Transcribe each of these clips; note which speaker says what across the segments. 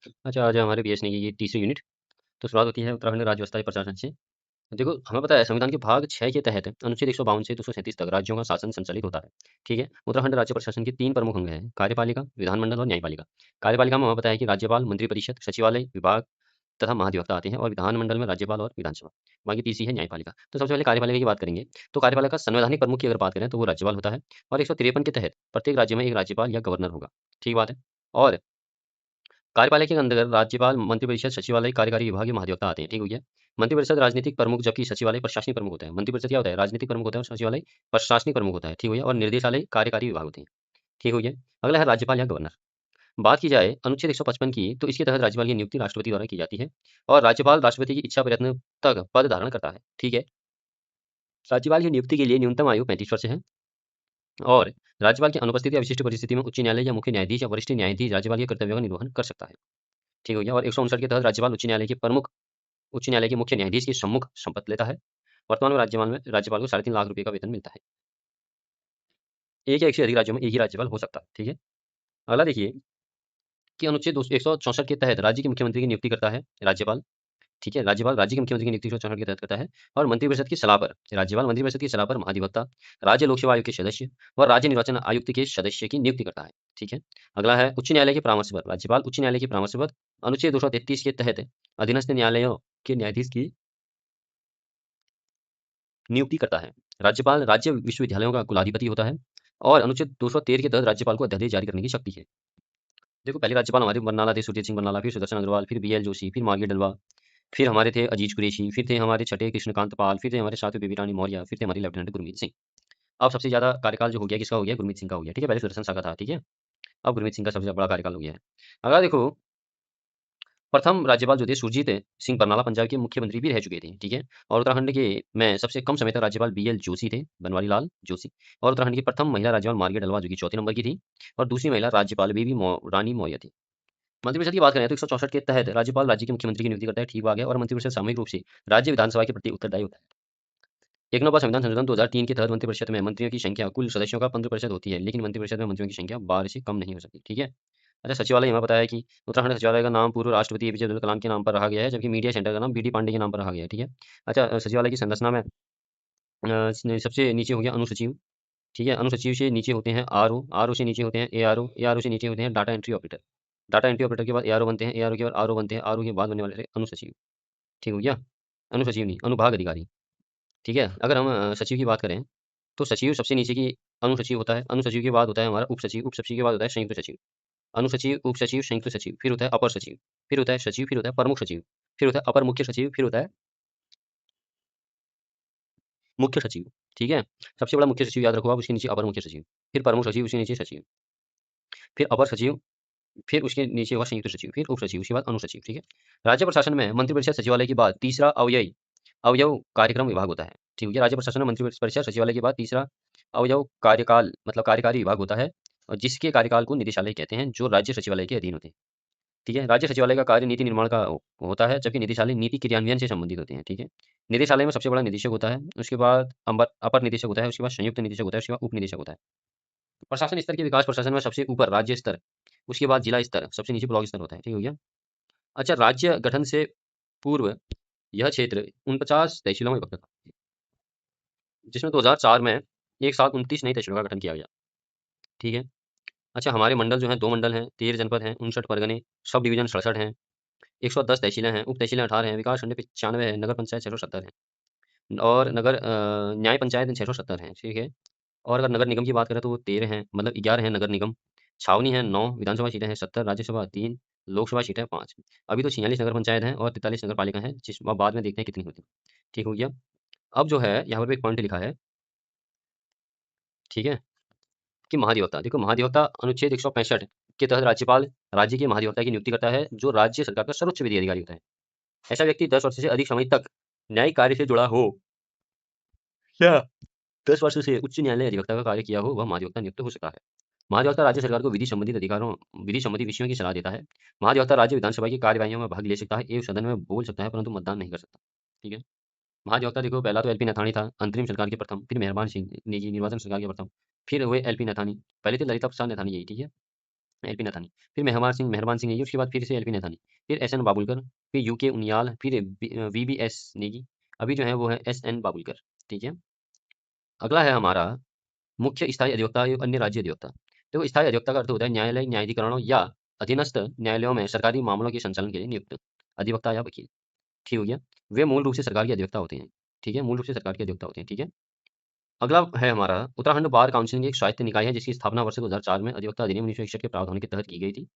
Speaker 1: अच्छा, आज हमारे बीएसएनएल की ये तीसरी यूनिट। तो शुरुआत होती है उत्तराखंड राज्य स्थायी प्रशासन से। देखो, हमें पता है संविधान के भाग 6 के तहत अनुच्छेद 152 से 237 तक राज्यों का शासन संचालित होता है। ठीक है? उत्तराखंड राज्य प्रशासन के 3 प्रमुख अंग हैं, कार्यपालिका, विधानमंडल और न्यायपालिका। कार्यपालिका में हमें पता है कि राज्यपाल, मंत्रिपरिषद, सचिवालय, विभाग तथा महाधिवक्ता आते हैं और विधानमंडल में राज्यपाल और विधानसभा। बाकी तीसरी है न्यायपालिका। तो सबसे पहले कार्यपालिका की बात करेंगे। तो कार्यपालिका संवैधानिक प्रमुख की अगर बात करें तो वो राज्यपाल होता है और 153 के तहत प्रत्येक राज्य में एक राज्यपाल या गवर्नर होगा। ठीक बात है? और कार्यपालिका के अंदर राज्यपाल, मंत्रिपरिषद, सचिवालय, कार्यकारी विभाग या महाधिवक्ता आते हैं। ठीक हो गया? मंत्रिपरिषद राजनीतिक प्रमुख जबकि सचिवालय प्रशासनिक प्रमुख होता है। मंत्रिपरिषद क्या होता है? राजनीतिक प्रमुख होता है और सचिवालय प्रशासनिक प्रमुख होता है। ठीक हो गया? और निर्देशालय कार्यकारी विभाग होते हैं। ठीक हो गया? अगला है राज्यपाल या गवर्नर। बात की जाए अनुच्छेद 155 की तो इसके तहत राज्यपाल की नियुक्ति राष्ट्रपति द्वारा की जाती है और राज्यपाल राष्ट्रपति की इच्छा प्रयत्न तक पद धारण करता है। ठीक है? राज्यपाल की नियुक्ति के लिए न्यूनतम आयु 35 वर्ष है और राज्यपाल की अनुपस्थिति या विशिष्ट परिस्थिति में उच्च न्यायालय या मुख्य न्यायाधीश या वरिष्ठ न्यायाधीश राज्यपाल के कर्तव्यों का निर्वहन कर सकता है। ठीक हो गया? और 159 के तहत राज्यपाल उच्च न्यायालय के मुख्य न्यायाधीश के सम्मुख शपथ लेता है। वर्तमान में राज्यपाल को 3.5 लाख रुपए का वेतन मिलता है। एक या एक से अधिक राज्यों में एक ही राज्यपाल हो सकता है। ठीक है? अगला देखिए कि अनुच्छेद 164 के तहत राज्य के मुख्यमंत्री की नियुक्ति करता है राज्यपाल। ठीक है? राज्यपाल राज्य के मुख्यमंत्री की नियुक्ति 164 के तहत करता है और मंत्रिपरिषद की सलाह पर राज्यपाल मंत्रिपरिषद की सलाह पर महाधिवक्ता, राज्य लोक सेवा आयोग के सदस्य और राज्य निर्वाचन आयुक्त के सदस्य की नियुक्ति करता है। ठीक है? अगला है उच्च न्यायालय के परामर्श पर। राज्यपाल उच्च न्यायालय के परामर्श पर अनुच्छेद 233 के तहत अधीनस्थ न्यायालयों के न्यायाधीश की नियुक्ति करता है। राज्यपाल राज्य विश्वविद्यालयों का कुलाधिपति होता है और अनुच्छेद 213 के तहत राज्यपाल को अध्यादेश जारी करने की शक्ति है। देखो, पहले राज्यपाल हमारे बरनाला थे, सुरजीत सिंह बरनाला, फिर सुदर्शन अग्रवाल, फिर बीएल जोशी, फिर मार्गे डलवा, फिर हमारे थे अजीज कुरैशी, फिर थे हमारे छठे कृष्णकांत पाल, फिर थे हमारे सातवें बेबी रानी मौर्य, फिर थे हमारी लेफ्टिनेंट गुरमीत सिंह। अब सबसे ज्यादा कार्यकाल जो हो गया किसका हो गया? गुरमीत सिंह का हो गया। ठीक है? पहले सुदर्शन शाह का था। ठीक है? अब गुरमीत सिंह का सबसे बड़ा कार्यकाल हो गया है। अगर देखो, प्रथम राज्यपाल जो थे सुरजीत सिंह बरनाला पंजाब के मुख्यमंत्री भी रह चुके थे। ठीक है? और उत्तराखंड के में सबसे कम समय तक राज्यपाल बीएल जोशी थे, बनवारी लाल जोशी। और उत्तराखंड की प्रथम महिला राज्यपाल मार्गे डलवा जो कि चौथे नंबर की थी और दूसरी महिला राज्यपाल बेबी रानी मौर्य थी। मंत्रिपरिषद की बात करें तो 164 के तहत राज्यपाल राज्य के मुख्यमंत्री की नियुक्ति करता है। ठीक बात है? और मंत्रिपरिषद सामूहिक रूप से राज्य विधानसभा के प्रति उत्तरदायी होता है। एक नंबर संविधान संशोधन 2003 के तहत मंत्रिपरिषद में मंत्रियों की संख्या कुल सदस्यों का 15% होती है, लेकिन मंत्रिपरिषद में मंत्रियों की संख्या 12 से कम नहीं हो सकती। ठीक है? अच्छा, सचिवालय हमें पता है कि उत्तराखंड सचिवालय का नाम पूर्व राष्ट्रपति एपीजे अब्दुल कलाम के नाम पर रखा गया है, जबकि मीडिया सेंटर का नाम बीडी पांडे के नाम पर रखा गया है। ठीक है? अच्छा, सचिवालय की संरचना में सबसे नीचे हो गया अनुसचिव। ठीक है? अनुसचिव से नीचे होते हैं आरओ, आरओ से नीचे होते हैं एआरओ, एआरओ से नीचे होते हैं data entry operator, data entry operator के बाद एआरओ बनते हैं, एआरओ के बाद आरओ बनते हैं, आरओ के बाद बनने वाले अनुसचिव। ठीक हो गया? अनुसचिव नहीं, अनुभाग अधिकारी। ठीक है? अगर हम सचिव की बात करें तो सचिव सबसे नीचे की अनुसचिव होता है। अनुसचिव के बाद होता है हमारा उपसचिव, उपसचिव के बाद होता है संयुक्त सचिव, अनुसचिव, उपसचिव, संयुक्त सचिव, फिर होता है अपर सचिव, फिर होता है सचिव, फिर होता है प्रमुख सचिव, फिर होता है अपर मुख्य सचिव, फिर होता है मुख्य सचिव। ठीक है? सबसे बड़ा मुख्य सचिव याद रखो आप, उसके नीचे अपर मुख्य सचिव, फिर प्रमुख सचिव, उसके नीचे सचिव, फिर अपर सचिव, फिर उसके नीचे होगा संयुक्त सचिव, फिर उप सचिव, उसके बाद अनुसचिव। ठीक है? राज्य प्रशासन में मंत्रिपरिषद सचिवालय के बाद तीसरा अवयव कार्यक्रम विभाग होता है। ठीक है? राज्य प्रशासन में मंत्रिपरिषद सचिवालय के बाद तीसरा अवयव कार्यकाल मतलब कार्यकारी विभाग होता है और जिसके कार्यकाल को निदेशालय कहते हैं, जो राज्य सचिवालय के अधीन होते हैं। ठीक है? राज्य सचिवालय का कार्य नीति निर्माण का होता है, जबकि निदेशालय नीति क्रियान्वयन से संबंधित होते हैं। ठीक है? निदेशालय में सबसे बड़ा निदेशक होता है, उसके बाद अपर निदेशक होता है, उसके बाद संयुक्त निदेशक होता है, उसके बाद उप निदेशक होता है। प्रशासन स्तर के विकास प्रशासन में सबसे ऊपर राज्य स्तर, उसके बाद जिला स्तर, सबसे नीचे ब्लॉक स्तर होता है। ठीक हो गया? अच्छा, राज्य गठन से पूर्व यह क्षेत्र 49 तहसीलों में विभक्त था, जिसमें 2004 में एक साथ 29 नई तहसीलों का गठन किया गया। ठीक है? अच्छा, हमारे मंडल जो हैं 2 मंडल हैं, 13 जनपद हैं, 59 परगने, सब डिवीजन 67 हैं, 110 तहसीलें हैं, उप तहसीलें 18 हैं, विकास खंड 95 है, नगर पंचायत 670 है और न्याय पंचायत 670 है। ठीक है? और अगर नगर निगम की बात करें तो वो 13 हैं, मतलब 11 हैं नगर निगम, छावनी है 9, विधानसभा सीटें हैं 70, राज्यसभा 3, लोकसभा सीटें 5। अभी तो 46 नगर पंचायत हैं और 43 नगर पालिका हैं, जिस अब बाद में देखते हैं कितनी होती है। ठीक हो गया? अब जो है यहाँ पर एक पॉइंट लिखा है, ठीक है, कि महाधिवक्ता। देखो, महाधिवक्ता अनुच्छेद 165 के तहत राज्यपाल राज्य के महाधिवक्ता की नियुक्ति करता है, जो राज्य सरकार का सर्वोच्च विधि अधिकारी होता है। ऐसा व्यक्ति 10 वर्ष से अधिक समय तक न्यायिक कार्य से जुड़ा हो या 10 वर्ष से उच्च न्यायालय अधिवक्ता का कार्य किया हो, वह महाधिवक्ता नियुक्त हो सकता है। महाधिवक्ता राज्य सरकार को विधि संबंधी विषयों की सलाह देता है। महाधिवक्ता राज्य विधानसभा की कार्यवाहियों में भाग ले सकता है, एक सदन में बोल सकता है, परंतु मतदान नहीं कर सकता। ठीक है? महाधिवक्ता देखो, पहला तो एलपी नथानी था, अंतरिम सरकार के प्रथम, फिर मेहरबान सिंह नेगी निर्वाचन सरकार के प्रथम, फिर हुए एलपी नथानी, पहले थे ललिता प्रसाद नथानी, यही। ठीक है? एलपी नथानी, फिर मेहरबान सिंह नेगी, उसके बाद फिर से एलपी नथानी, फिर एसएन बाबुलकर, फिर यूके उनियाल, फिर वीबीएस नेगी, अभी जो है वो है एसएन बाबुलकर। ठीक है। अगला है हमारा मुख्य स्थायी अधिवक्ता एवं अन्य राज्य अधिवक्ता। देखो स्थायी अधिवक्ता का अर्थ होता है न्यायालय न्यायाधिकरणों या अधीनस्थ न्यायालयों में सरकारी मामलों के संचालन के लिए नियुक्त अधिवक्ता या वकील। ठीक हो गया। वे मूल रूप से सरकार के अधिवक्ता होते हैं। ठीक है, मूल रूप से सरकार के अधिवक्ता होते हैं। ठीक है। अगला है हमारा उत्तराखंड बार काउंसिल की एक स्वायत्त निकाय है जिसकी स्थापना वर्ष 2004 में अधिवक्ता अधिनियम 1961 के प्रावधानों के तहत की गई थी।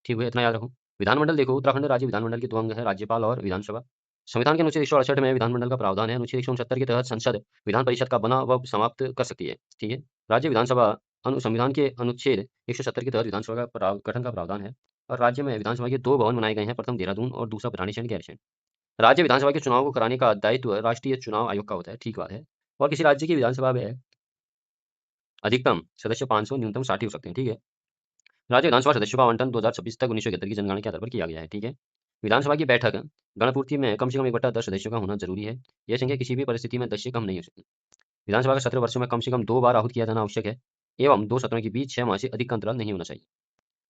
Speaker 1: ठीक है, इतना याद रखो। विधानमंडल देखो, उत्तराखंड राज्य विधानमंडल के दो अंग है, राज्यपाल और विधानसभा। संविधान के अनुच्छेद 168 में विधानमंडल का प्रावधान है। अनुच्छेद 169 के तहत संसद विधान परिषद का बना व समाप्त कर सकती है। ठीक है। राज्य विधानसभा संविधान के अनुच्छेद 170 के तहत विधानसभा का गठन का प्रावधान है। और राज्य में विधानसभा के दो भवन बनाए गए हैं, प्रथम देहरादून और दूसरा रानीशहर गैरसैंण। राज्य विधानसभा के चुनाव को कराने का दायित्व राष्ट्रीय चुनाव आयोग का होता है। ठीक बात है। और किसी राज्य की विधानसभा में अधिकतम सदस्य 500, न्यूनतम 60 हो सकते हैं। ठीक है। राज्य विधानसभा सदस्यों का आवंटन 2026 तक 1971 की जनगणना के आधार पर किया गया है। ठीक है। विधानसभा की बैठक गणपूर्ति में कम से कम 1/10 सदस्यों का होना जरूरी है। यह संख्या किसी भी परिस्थिति में 10 से कम नहीं हो सकती। विधानसभा का सत्र वर्षों में कम से कम 2 बार आहूत किया जाना आवश्यक है एवं 2 सत्रों के बीच 6 माह से अधिक का अंतराल नहीं होना चाहिए।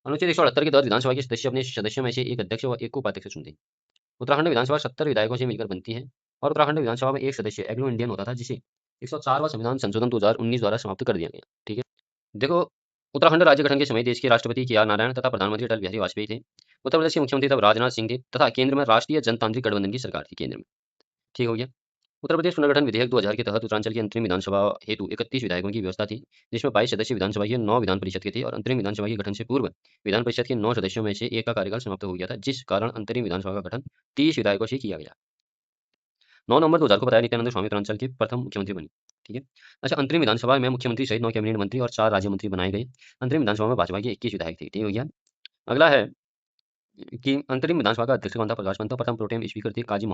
Speaker 1: अनुच्छेद 178 के तहत विधानसभा के सदस्य अपने सदस्यों में से एक अध्यक्ष व एक को उपाध्यक्ष चुनते हैं। उत्तराखंड विधानसभा 70 विधायकों से मिलकर बनती है और उत्तराखंड विधानसभा में एक सदस्य एग्लो इंडियन होता था जिसे 104वां संविधान संशोधन 2019 द्वारा समाप्त कर दिया गया। ठीक है। देखो, उत्तराखंड राज्य गठन के समय देश के राष्ट्रपति के आर नारायण तथा प्रधानमंत्री अटल बिहारी वाजपेयी थे। उत्तर प्रदेश के मुख्यमंत्री तब राजनाथ सिंह थे तथा केंद्र में राष्ट्रीय जनतांत्रिक गठबंधन की सरकार थी केंद्र में। ठीक हो गया। उत्तर प्रदेश पुनर्गठन विधेयक 2000 के तहत उत्तरांचल की अंतरिम विधानसभा हेतु 31 विधायकों की व्यवस्था थी, जिसमें 22 सदस्य विधानसभा के 9 विधान परिषद के थे और अंतरिम विधानसभा के गठन से पूर्व विधान परिषद के 9 सदस्यों में से एक का कार्यकाल समाप्त हो गया था, जिस कारण अंतरिम विधानसभा का गठन 30 विधायकों से किया गया। 9 नवंबर 2000 को बताया नित्यानंद स्वामी उत्तरांचल के प्रथम मुख्यमंत्री बने। ठीक है। अच्छा, अंतरिम विधानसभा में मुख्यमंत्री सहित 9 कैबिनेट मंत्री और 4 राज्य मंत्री बनाए गए। अंतरिम विधानसभा में भाजपा के 21 विधायक थे। ठीक हो गया। अगला है कि अंतरिम विधानसभा का अध्यक्ष कौन था? प्रकाश पंत। प्रथम प्रोटेम स्पीकर थे काजी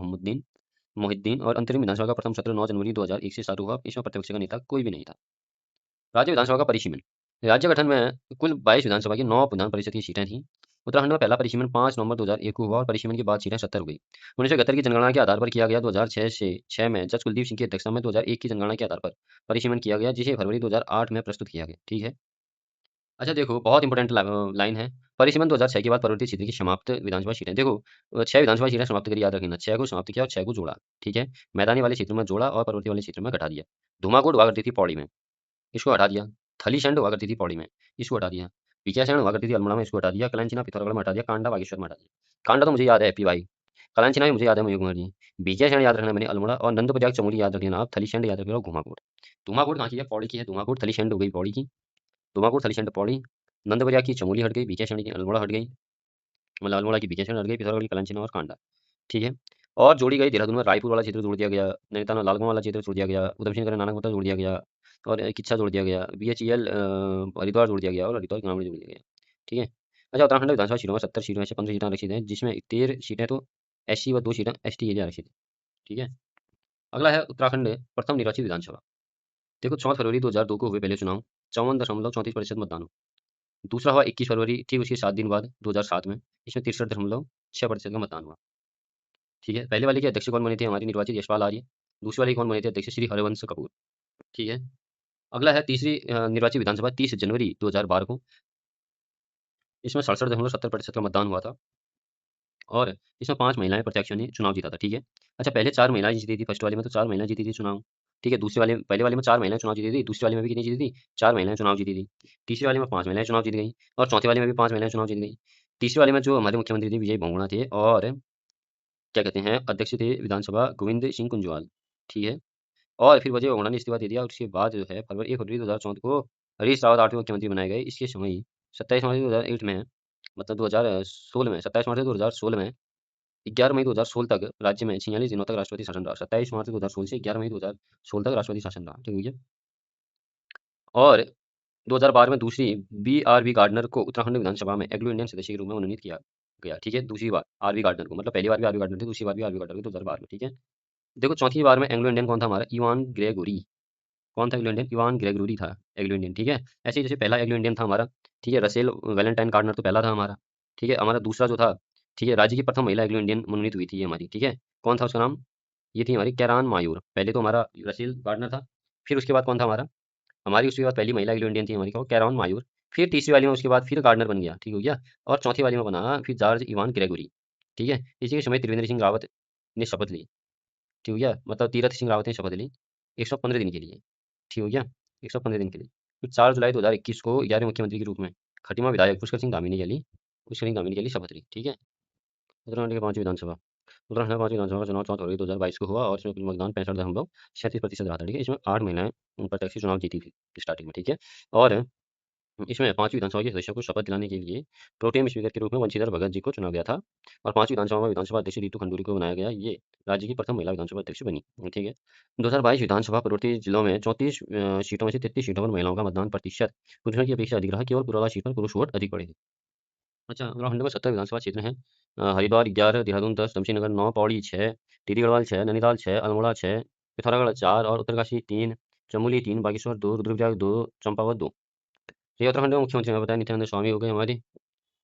Speaker 1: मोहिद्दीन और अंतरिम विधानसभा का प्रथम सत्र 9 जनवरी 2001 से शुरू हुआ। इसमें प्रतिपक्ष का नेता कोई भी नहीं था। राज्य विधानसभा का परिसीमन। राज्य गठन में कुल 22 विधानसभा की 9 विधान परिषद की सीटें थीं। उत्तराखंड में पहला परिसीमन 5 नवंबर 2001 को हुआ और परिसीमन के बाद सीटें 70 हो गई। 1971 की जनगणना के आधार पर किया गया। 2006 से 6 में जज कुलदीप सिंह की अध्यक्षता में 2001 की जनगणना के आधार पर परिसीमन किया गया, जिसे फरवरी 2008 में प्रस्तुत किया गया। ठीक है। अच्छा देखो, बहुत इंपॉर्टेंट लाइन है। परिसीमन 2006 के बाद पर्वतीय क्षेत्र की समाप्त विधानसभा सीटें। देखो, 6 विधानसभा सीटें समाप्त करी, याद रखना। 6 को समाप्त किया और 6 को जोड़ा। ठीक है। मैदानी वाले क्षेत्र में जोड़ा और पर्वतीय वाले क्षेत्र में घटा दिया। धुमाकोट हुआ करती थी पौड़ी में, इसको हटा दिया। थलीसैंड हुआ करती थी पौड़ी में, इसको हटा दिया। पिकियासैंड हुआ करती थी अल्मोड़ा में, इसको हटा दिया। कलंचना पिथौरागढ़ में हटा दिया। कांडा बागेश्वर में हटा दिया। कांडा तो मुझे याद है एपी भाई। कलंचना भी मुझे याद है मयूर कुमार जी। बिकियासैंड याद रखना मैंने अल्मोड़ा, और नंदप्रयाग चमोली याद रखना आप। थलीसैंड याद रखना घुमाकोट। धुमाकोट कहाँ की है? पौड़ी की है धुमाकोट। थलीसैंड हो गई पौड़ी की। धुमाकोट थलीसैंड पौड़ी। नंदप्रयाग की चमोली हट गई, बिकियासैंड की अल्मोड़ा हट गई, मतलब अल्मोड़ा की बिकियासैंड हट गई, पिथौरागढ़ की कलंचना और कांडा। ठीक है। और जोड़ी गई देहरादून में रायपुर वाला क्षेत्र जोड़ दिया गया, नैनीताल लालगांव वाला क्षेत्र जोड़ दिया गया, उधमसिंह नगर नानक मता जोड़ दिया गया, और किच्छा जोड़ दिया गया, बीएचईएल हरिद्वार जोड़ दिया गया और हरिद्वार ग्रामीण जोड़ दिया गया। ठीक है। अच्छा, उत्तराखंड विधानसभा सीटों में 70 सीटों में से 15 सीटें आरक्षित हैं, जिसमें 13 सीटें तो एससी व 2 सीटें एसटी के लिए आरक्षित हैं। ठीक है। अगला है उत्तराखंड प्रथम निर्वाचित विधानसभा। देखो, 14 फरवरी 2002 को हुए पहले चुनाव 54.34% मतदान हुआ। दूसरा हुआ 21 फरवरी, ठीक उसके 7 दिन बाद 2007 में, इसमें 63.6% का मतदान हुआ। ठीक है। पहले वाले के अध्यक्ष कौन बने थे? हमारी निर्वाचित यशपाल आर्य। दूसरे वाले कौन बने थे अध्यक्ष? श्री हरिवंश कपूर। ठीक है। अगला है तीसरी निर्वाचित विधानसभा 30 जनवरी 2012 को, इसमें 67.70% का मतदान हुआ था और इसमें 5 महिलाएं प्रत्याशियों ने चुनाव जीता था। ठीक है। अच्छा, पहले 4 महिलाएं जीती थी, फर्स्ट वाले में तो 4 महिलाएं जीती थी चुनाव। ठीक है। दूसरे वाले पहले वाले में 4 महिलाएं चुनाव जीती थी, दूसरे वाले में भी कितनी जीती थी? 4 महिलाएं चुनाव जीती थी। तीसरे वाले में 5 महिलाएं चुनाव जीत गई और चौथे वाले में भी 5 महिलाएं चुनाव जीत गई। तीसरे वाले में जो हमारे मुख्यमंत्री थे विजय बहुगुणा थे और क्या कहते हैं अध्यक्ष थे विधानसभा गोविंद सिंह कुंजवाल। ठीक है। और फिर विजय बहुगुणा ने इस्तीफा दे दिया और उसके बाद जो है 1 फरवरी 2014 को हरीश रावत 8वें मुख्यमंत्री बनाए गए। इसके समय 27 मार्च 2008 में, मतलब 2016 में, 27 मार्च 2016 में 11 मई 2016 तक राज्य में 46 दिनों तक राष्ट्रपति शासन रहा। 27 मार्च 2016 से 11 मई 2016 तक राष्ट्रपति शासन रहा। ठीक है। और 2012 में दूसरी बी गार्डनर को उत्तराखंड विधानसभा में एग्लो इंडियन सदस्य के रूप में मनोनीत किया गया। ठीक है। दूसरी बार आरवी गार्डनर को, मतलब पहली बार भी आरवी गार्डनर थे, दूसरी बार भी आरवी गार्डनर थे 2012 में। ठीक है। देखो, चौथी बार में एंग्लो इंडियन कौन था हमारा? Ivan Gregory. कौन था एंग्लो इंडियन? इवान ग्रेगोरी था एंग्लो इंडियन। ठीक है। ऐसे ही जैसे पहला एंग्लो इंडियन था हमारा, ठीक है, रसेल वैलेंटाइन गार्डनर तो पहला था हमारा। ठीक है। हमारा दूसरा जो था, ठीक है, राज्य की प्रथम महिला एंग्लो इंडियन मनोनीत हुई थी ये हमारी। ठीक है। कौन था उसका नाम? ये थी हमारी कैरान मायूर। पहले तो हमारा रसेल गार्डनर था, फिर उसके बाद कौन था हमारा? हमारी उसके बाद पहली महिला एंग्लो इंडियन थी हमारी, कैरान मायूर। फिर तीसरी वाली में उसके बाद फिर गार्डनर बन गया, ठीक हो गया। और चौथी वाली में बना फिर जॉर्ज इवान ग्रेगोरी, ठीक है। इसी के समय त्रिवेंद्र सिंह रावत ने शपथ ली, ठीक हो गया। मतलब तीरथ सिंह रावत ने शपथ ली 115 दिन के लिए, ठीक हो गया, 115 दिन के लिए। फिर 4 जुलाई 2021 को 11वें मुख्यमंत्री के रूप में खटीमा विधायक पुष्कर सिंह धामी ने शपथ ली, ठीक है। उत्तराखंड के 5वीं विधानसभा उत्तराखंड में 5वीं विधानसभा का चुनाव 4 फरवरी 2022 को हुआ और इसमें कुल मतदान 65.37% रहा था, ठीक है। इसमें 8 महिलाएं प्रत्यक्ष चुनाव जीती थी स्टार्टिंग में, ठीक है। और इसमें 5वीं विधानसभा के सदस्यों को शपथ दिलाने के लिए प्रोटेम स्पीकर के रूप में वंशीधर भगत जी को चुना गया था। और 5वीं विधानसभा में विधानसभा अध्यक्ष रितु खंडूरी को बनाया गया, ये राज्य की प्रथम महिला विधानसभा अध्यक्ष बनी, ठीक है। 2022 विधानसभा पूर्ववर्ती जिलों में 34 सीटों में से 33 सीटों पर महिलाओं का मतदान प्रतिशत पुरुषों की अपेक्षा अधिक रहा, केवल पुरवाला सीट पर पुरुष वोट अधिक पड़े थे। अच्छा, उत्तराखंड में 70 विधानसभा क्षेत्र हैं। हरिद्वार 11, देहरादून 10, शमशीनगर 9, पौड़ी 6, टिहरी गढ़वाल 6, नैनीताल 6, अल्मोड़ा 6, पिथौरागढ़ 4 और उत्तरकाशी 3, चमोली 3, बागेश्वर 2, रुद्रप्रयाग 2, चंपावत 2। ये उत्तराखंड में मुख्यमंत्री ने बताया नित्यानंद स्वामी हो गए हमारे।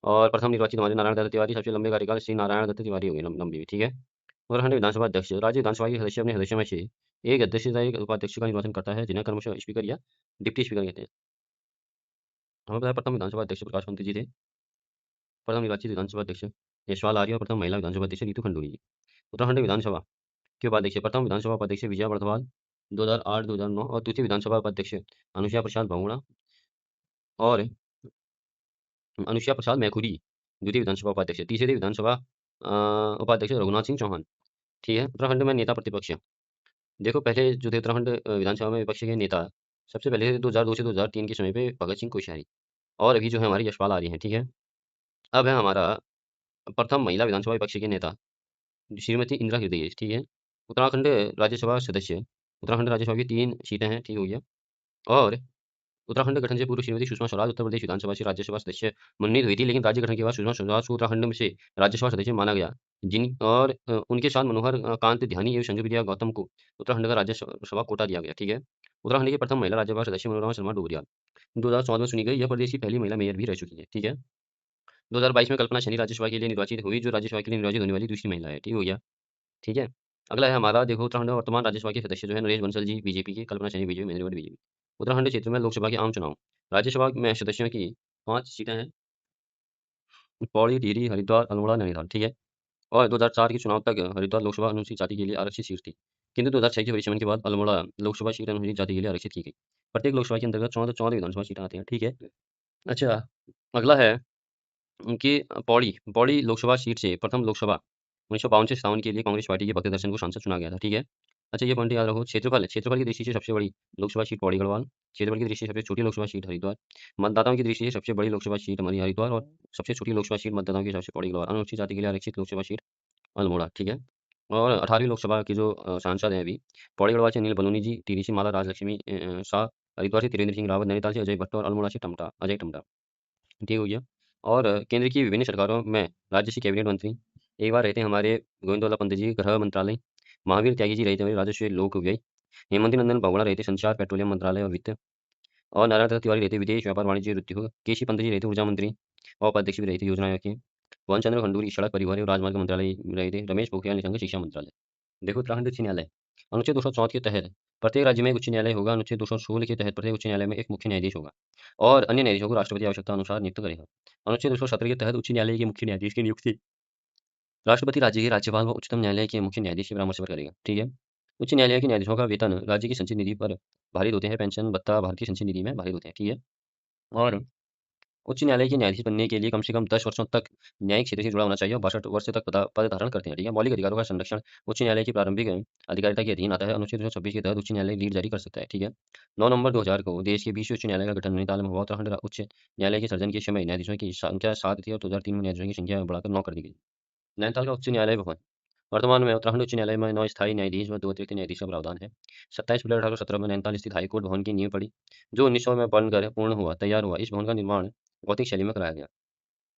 Speaker 1: और प्रथम निर्वाचित हमारे नारायण दत्त तिवारी, सबसे लंबे कार्यकाल श्री नारायण दत्त तिवारी हो गए, लंबी, ठीक है। उत्तराखंड विधानसभा अध्यक्ष राज्य विधानसभा के सदस्य अपने सदस्यों में से एक अध्यक्ष तथा एक उपाध्यक्ष का निर्वाचन करता है, जिन्हें क्रमशः स्पीकर या डिप्टी स्पीकर कहते हैं। हमें बताया प्रथम विधानसभा अध्यक्ष प्रकाश पंत जी थे, प्रथम निर्वाचित विधानसभा अध्यक्ष यशपाल आर्य और प्रथम महिला विधानसभा अध्यक्ष रीतू खंडूरी जी। उत्तराखंड विधानसभा के उपाध्यक्ष प्रथम विधानसभा उपाध्यक्ष विजया बर्धवाल 2008-2009 और द्वितीय विधानसभा उपाध्यक्ष अनुसुया प्रसाद बहुगुणा और अनुसुया प्रसाद मैखुरी द्वितीय विधानसभा उपाध्यक्ष, तीसरे विधानसभा उपाध्यक्ष रघुनाथ सिंह चौहान, ठीक है। उत्तराखंड में नेता प्रतिपक्ष देखो, पहले जो थे उत्तराखंड विधानसभा में विपक्ष के नेता सबसे पहले 2002 से 2003 के समय पे भगत सिंह कोश्यारी, और अभी जो है हमारी यशपाल आर्य हैं, ठीक है। अब है हमारा प्रथम महिला विधानसभा विपक्ष के नेता श्रीमती इंदिरा हृदयेश, ठीक है। उत्तराखंड राज्यसभा सदस्य, उत्तराखंड राज्यसभा की 3 सीटें हैं, ठीक हो गया। और उत्तराखंड गठन से पूर्व श्रीमती सुषमा स्वराज उत्तर प्रदेश विधानसभा से राज्यसभा सदस्य मनोनीत हुई थी, लेकिन राज्य गठन के बाद सुषमा स्वराज को उत्तराखंड में से राज्यसभा सदस्य माना गया, जिन और उनके साथ मनोहर कांत ध्यानी एवं संजय प्रिया गौतम को उत्तराखंड का राज्यसभा कोटा दिया गया, ठीक है। उत्तराखंड की प्रथम महिला राज्यसभा सदस्य मनोरमा शर्मा डोगरियाल 2014 में चुनी गई, यह प्रदेश की पहली महिला मेयर भी रह चुकी है, ठीक है। 2022 में कल्पना शनि राज्यसभा के लिए निर्वाचित हुई, जो राज्यसभा के लिए निर्वाचित होने वाली दूसरी महिला है, ठीक हो गया, ठीक है। अगला है हमारा, देखो उत्तराखंड में वर्तमान राज्यसभा के सदस्य जो है नरेश बंसल जी बीजेपी के, कल्पना सैनी बीजेपी, महेंद्र भट्ट बीजेपी। उत्तराखंड क्षेत्र में लोकसभा के आम चुनाव, राज्यसभा में सदस्यों की 5 सीटें हैं, पौड़ी, टिहरी, हरिद्वार, अल्मोड़ा, नैनीताल, ठीक है। और 2004 के चुनाव तक हरिद्वार लोकसभा अनुसूचित जाति के लिए आरक्षित सीट थी, किंतु 2006 के परिसीमन के बाद अल्मोड़ा लोकसभा सीट अनुसूचित जाति के लिए आरक्षित की गई। प्रत्येक लोकसभा के अंतर्गत 14 विधानसभा सीटें आती हैं, ठीक है। अच्छा, अगला है कि पौड़ी पौड़ी लोकसभा सीट से प्रथम लोकसभा 1952 से 57 के लिए कांग्रेस पार्टी के भक्तदर्शन को सांसद चुना गया था, ठीक है। अच्छा, ये पॉइंट याद रखो। क्षेत्रफल की दृष्टि से सबसे बड़ी लोकसभा सीट पौड़ी गढ़वाल, क्षेत्रफल की दृष्टि से सबसे छोटी लोकसभा सीट हरिद्वार, मतदाताओं की दृष्टि से सबसे बड़ी लोकसभा सीट हमारी हरिद्वार और सबसे छोटी लोकसभा सीट मतदाताओं की सबसे पौड़ी गढ़वाल, अनुसूचित जाति के लिए आरक्षित लोकसभा सीट अल्मोड़ा, ठीक है। और 18वीं लोकसभा के जो सांसद हैं अभी, पौड़ी गढ़वाल से अनिल बलूनी जी, टिहरी से माला राजलक्ष्मी शाह, हरिद्वार से त्रिवेंद्र सिंह रावत, नैनीताल से अजय भट्ट और अल्मोड़ा से अजय टमटा, ठीक हो गया। और केंद्र की विभिन्न सरकारों में राज्य से कैबिनेट मंत्री एक बार रहते हैं हमारे गोविंद वल्लभ पंत जी, गृह मंत्रालय। महावीर त्यागी जी रहते हमारे राजस्व लोक व्यय। हेमंत नंदन बहुगुणा रहते संचार, पेट्रोलियम मंत्रालय और वित्त। और नारायण दत्त तिवारी रहते विदेश व्यापार, वाणिज्य और उद्योग। केसी पंत जी रहते ऊर्जा मंत्री और उपाध्यक्ष भी रहते योजना आयोग के। पवन चंद्र खंडूरी सड़क परिवहन और राजमार्ग मंत्रालय में रहते। रमेश पोखरियाल निशंक शिक्षा मंत्रालय। देखो, उत्तराखंड उच्च न्यायालय अनुच्छेद 204 के तहत प्रत्येक राज्य में एक उच्च न्यायालय होगा। अनुच्छेद 216 के तहत प्रत्येक उच्च न्यायालय में एक मुख्य न्यायाधीश होगा और अन्य न्यायाधीशों को राष्ट्रपति आवश्यकता अनुसार नियुक्त करेगा। अनुच्छेद 217 के तहत उच्च न्यायालय के मुख्य न्यायाधीश की नियुक्ति राष्ट्रपति राज्य के राज्यपाल व उच्चतम न्यायालय के मुख्य न्यायाधीश के परामर्श पर करेगा, ठीक है। उच्च न्यायालय के न्यायाधीशों का वेतन राज्य की संचित निधि पर भारित होते हैं, पेंशन भत्ता भारतीय संचित निधि में भारित होते हैं, ठीक है। और उच्च न्यायालय के न्यायाधीश बनने के लिए कम से कम 10 वर्षों तक न्यायिक क्षेत्र से जुड़ा होना चाहिए और 62 वर्ष तक पद धारण करते हैं, ठीक है। मौलिक अधिकारों का संरक्षण उच्च न्यायालय की प्रारंभिक अधिकारिता के अधीन आता है। अनुच्छेद 226 के तहत उच्च न्यायालय लीड जारी कर सकता है, ठीक है। 9 नवंबर 2000 को देश के 20 उच्च न्यायालय का गठन नैनीताल में हुआ। उत्तराखंड उच्च न्यायालय के सर्जन के समय न्यायाधीशों की संख्या 7 थी और 2003 में न्यायाधीशों की संख्या बढ़ाकर 9 कर दी गई। नैनीताल का उच्च न्यायालय भवन वर्तमान में उत्तराखंड उच्च न्यायालय में 9 स्थायी न्यायाधीश व 2 अतिरिक्त न्यायाधीश का प्रावधान है। 27 जुलाई 1817 में नैनीताल स्थित हाईकोर्ट भवन की नींव पड़ी, जो 1900 में बनकर पूर्ण हुआ तैयार हुआ। इस भवन का निर्माण गौतिक शैली में कराया गया।